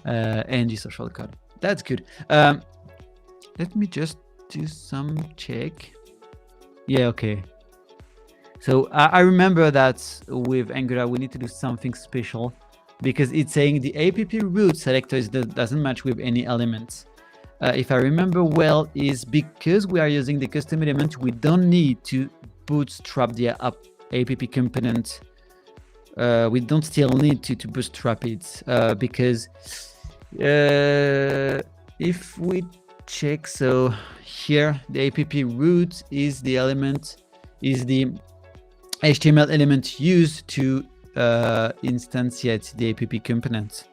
ng social card, that's good. Let me just do some check. Yeah, okay. So I remember that with Angular we need to do something special, because it's saying the app root selector doesn't match with any elements. If I remember well, is because we are using the custom element, we don't need to bootstrap the app component. We don't still need to bootstrap it, because if we check, so here the app root is the element, is the HTML element used to instantiate the app component.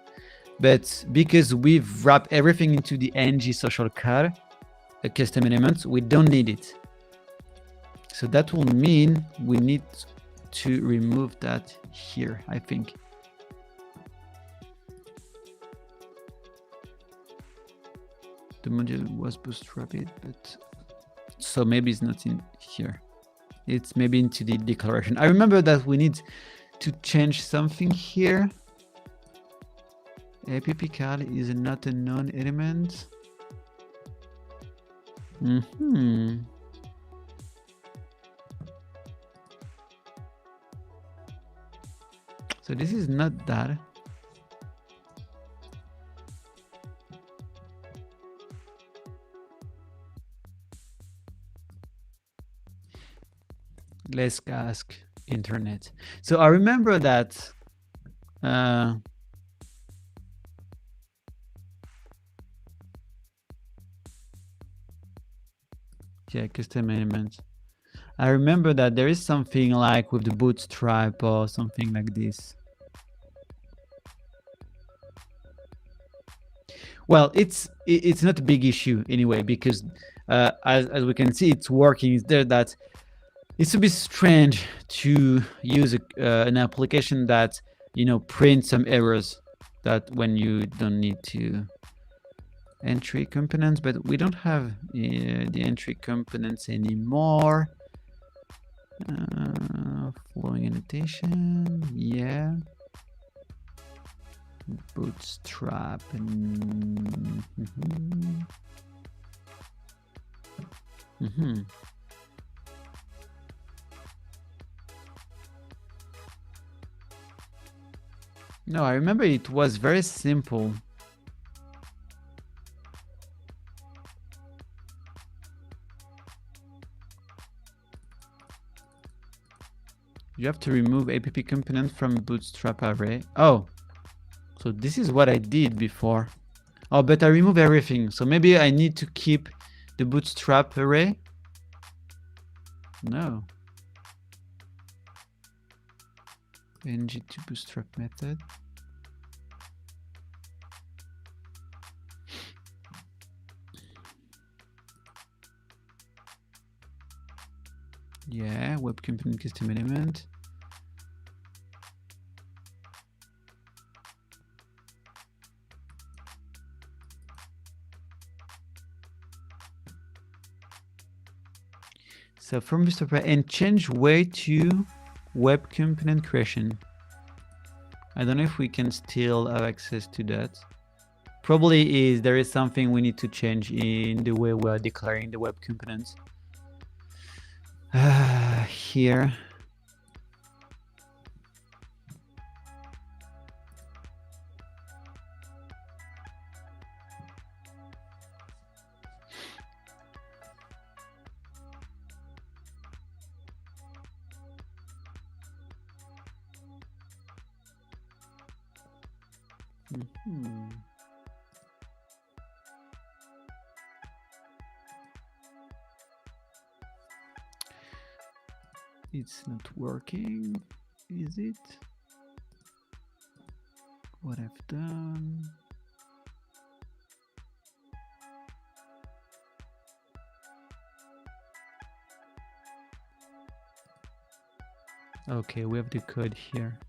But because we've wrapped everything into the ng social card, a custom element, we don't need it. So that will mean we need to remove that here, I think. The module was bootstrapped, but so maybe it's not in here. It's maybe into the declaration. I remember that we need to change something here. App card is not a known element. So this is not that. Let's ask internet. So I remember that yeah, custom element. I remember that there is something like with the bootstrap or something like this. Well, it's not a big issue anyway, because as we can see, it's working. It's there. That it's a bit strange to use an application that, you know, prints some errors that when you don't need to entry components, but we don't have the entry components anymore. Flowing annotation, yeah. Bootstrap. No, I remember it was very simple. You have to remove app component from bootstrap array. Oh, so this is what I did before. Oh, but I remove everything. So maybe I need to keep the bootstrap array. No. ng to bootstrap method. Yeah, web component custom element. So from bootstrap and change way to web component creation. I don't know if we can still have access to that. Probably there is something we need to change in the way we are declaring the web components. Here. Mhm. It's not working, is it? What I've done. Okay, we have the code here.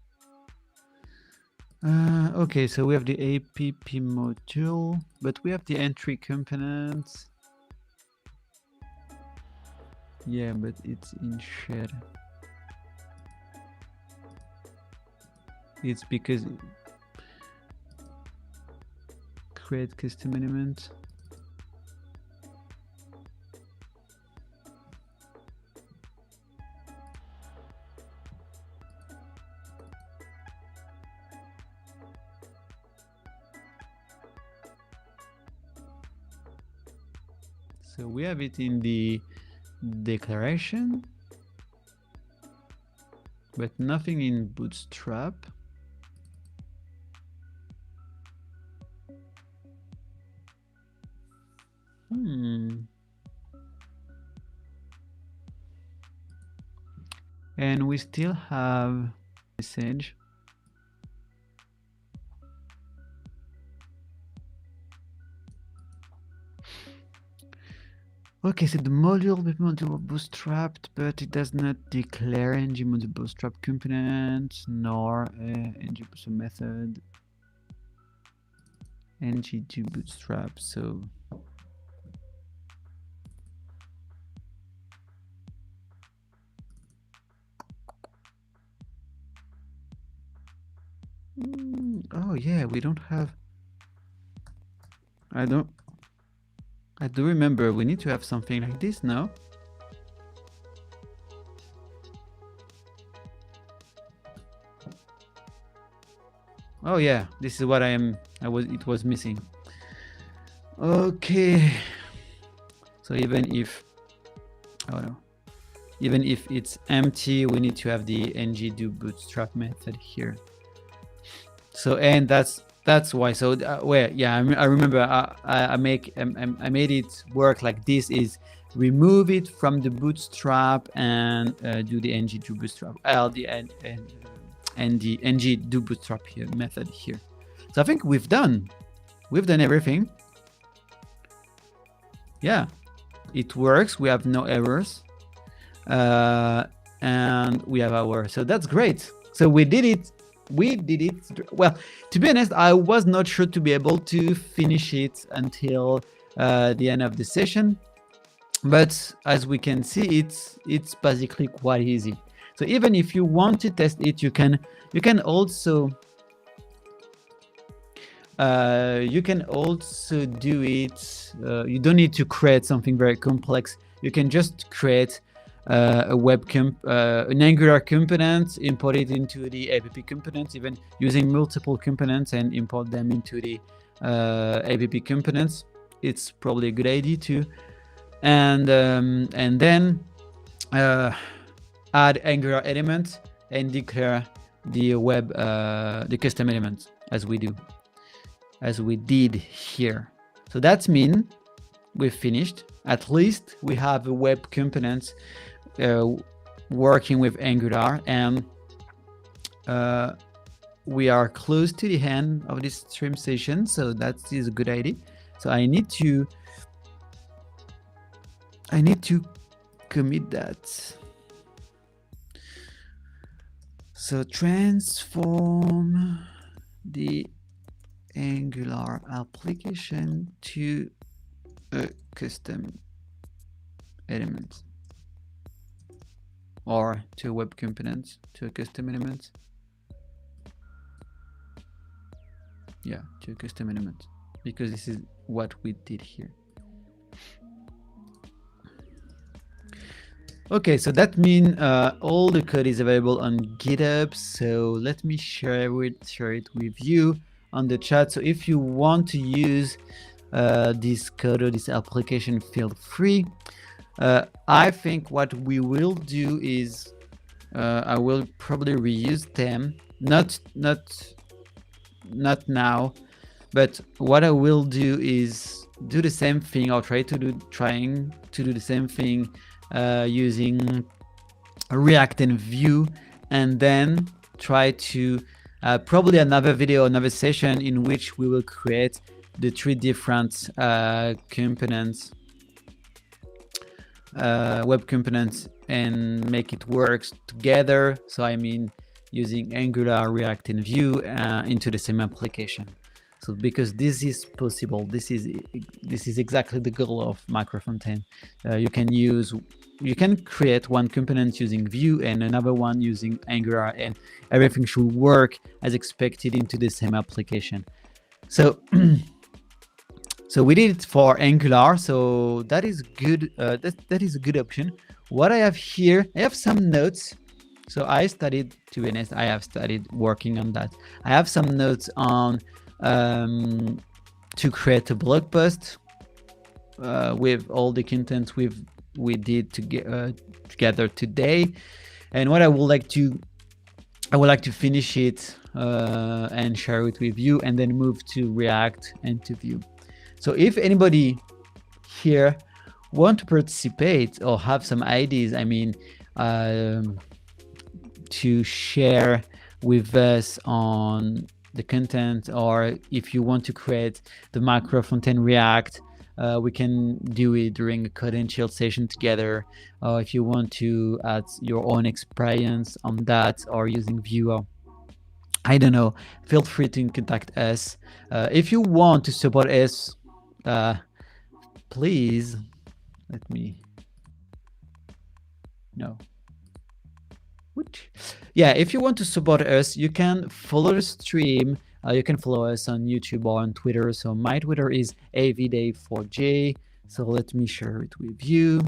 Okay, so we have the app module, but we have the entry components. Yeah, but it's in shell. It's because create custom element. So we have it in the declaration, but nothing in Bootstrap. And we still have message. Okay, so the module bootstrapped, but it does not declare ng module bootstrap component nor ng bootstrap method. Ng to bootstrap, so oh yeah, we don't have. I do remember we need to have something like this now. Oh yeah, this is what it was missing. Okay. So even if, oh no, even if it's empty, we need to have the ng do bootstrap method here. So, and that's why. So where, yeah, I remember I made it work like this: is remove it from the bootstrap and do the ng do bootstrap, and the ng do bootstrap here method here. So I think we've done everything. Yeah, it works. We have no errors, and we have our. So that's great. So we did it. Well, to be honest, I was not sure to be able to finish it until the end of the session, but as we can see, it's basically quite easy. So even if you want to test it, you can also do it. You don't need to create something very complex. You can just create an Angular component, import it into the app components, even using multiple components, and import them into the app components. It's probably a good idea too. And then add Angular element and declare the web the custom element as we did here. So that means we've finished. At least we have a web component working with Angular, and we are close to the end of this stream session, so that is a good idea. So I need to commit that. So transform the Angular application to a custom element, or to a web component to a custom element. Yeah, to a custom element, because this is what we did here. Okay, so that means all the code is available on GitHub. So let me share it with you on the chat. So if you want to use this code or this application, feel free. I think what we will do is I will probably reuse them, not not now, but what I will do is do the same thing, or trying to do the same thing using React and Vue, and then try to probably another video, another session in which we will create the 3 different components, web components, and make it work together. So I mean using Angular, React, and Vue into the same application. So because this is possible, this is exactly the goal of micro frontend. You can create one component using Vue and another one using Angular, and everything should work as expected into the same application. So so we did it for Angular, so that is good. That is a good option. What I have here, I have some notes. So I studied, to be honest, I have studied working on that. I have some notes on to create a blog post with all the content we did together today. And what I would like to finish it and share it with you, and then move to React and to Vue. So if anybody here want to participate or have some ideas, I mean, to share with us on the content, or if you want to create the micro frontend React, we can do it during a code and chill session together. If you want to add your own experience on that, or using Vue, or I don't know, feel free to contact us. If you want to support us, please let me know. Yeah, if you want to support us, you can follow the stream. You can follow us on YouTube or on Twitter. So my Twitter is avday4j. So let me share it with you.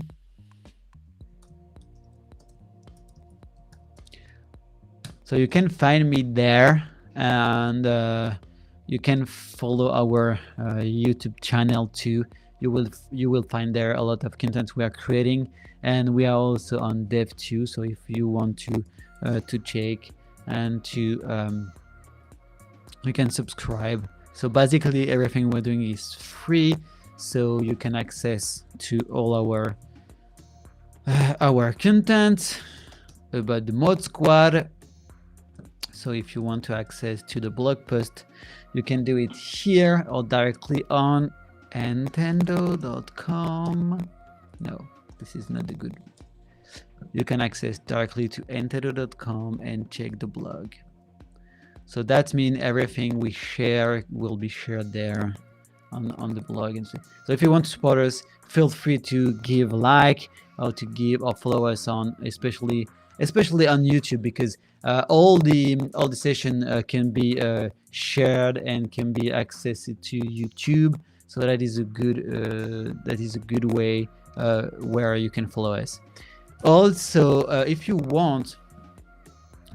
So you can find me there, and you can follow our YouTube channel too. You will find there a lot of content we are creating, and we are also on Dev too. So if you want to check and to you can subscribe. So basically everything we're doing is free, so you can access to all our content about the mod squad. So if you want to access to the blog post, you can do it here or directly on Nintendo.com. No, this is not the good. You can access directly to Nintendo.com and check the blog. So that means everything we share will be shared there on the blog. And so if you want to support us, feel free to give a like, or to give or follow us on, especially on YouTube, because all the session can be shared and can be accessed to YouTube. So that is a good way where you can follow us. Also, if you want,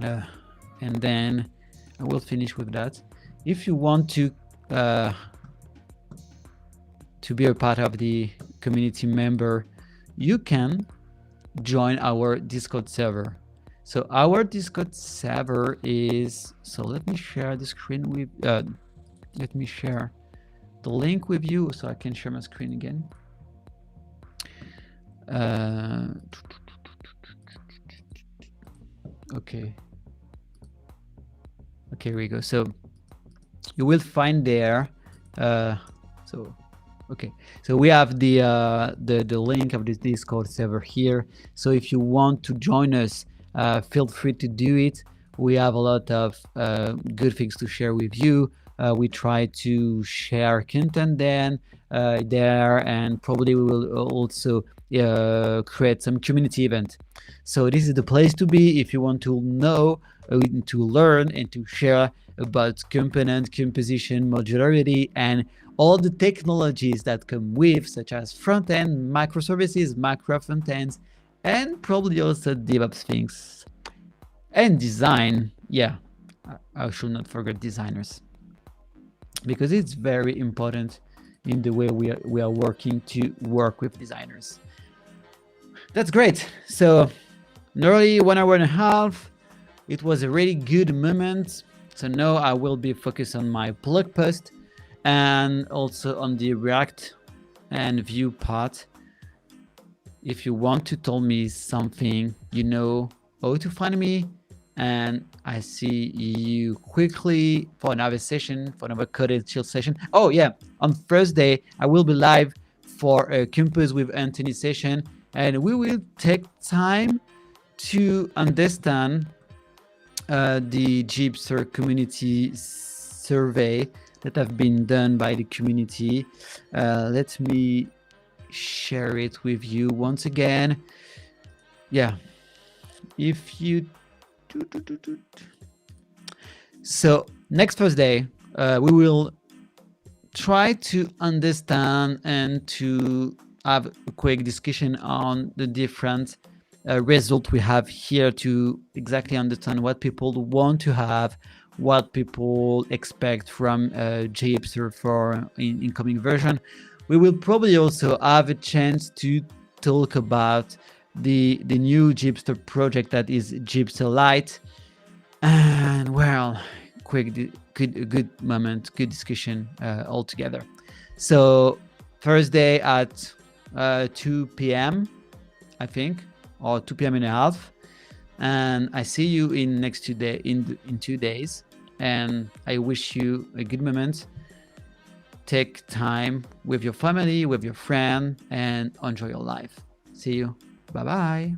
and then I will finish with that. If you want to be a part of the community member, you can join our Discord server. So our Discord server is, so let me share the screen with, let me share the link with you so I can share my screen again. Okay, here we go. So you will find there, so we have the link of this Discord server here. So if you want to join us, feel free to do it. We have a lot of good things to share with you. We try to share content there, and probably we will also create some community event. So this is the place to be if you want to know, to learn, and to share about component composition, modularity, and all the technologies that come with, such as front-end, microservices, macro front-ends, and probably also DevOps things. And design, yeah, I should not forget designers, because it's very important in the way we are working to work with designers. That's great. So nearly 1 hour and a half. It was a really good moment. So now I will be focused on my blog post and also on the React and Vue part. If you want to tell me something, you know how to find me. And I see you quickly for another session, for another Code and Chill session. Oh yeah, on Thursday, I will be live for a Campus with Anthony session, and we will take time to understand the Gypster community survey that have been done by the community. Let me share it with you once again. Yeah, if you so next Thursday we will try to understand and to have a quick discussion on the different result we have here to exactly understand what people want to have, what people expect from JHipster for incoming version. We will probably also have a chance to talk about the new Gypster project that is Gypster Lite. And well, good moment, good discussion all together. So Thursday at 2 p.m. I think, or 2 p.m. and a half. And I see you in 2 days. And I wish you a good moment. Take time with your family, with your friend, and enjoy your life. See you. Bye-bye.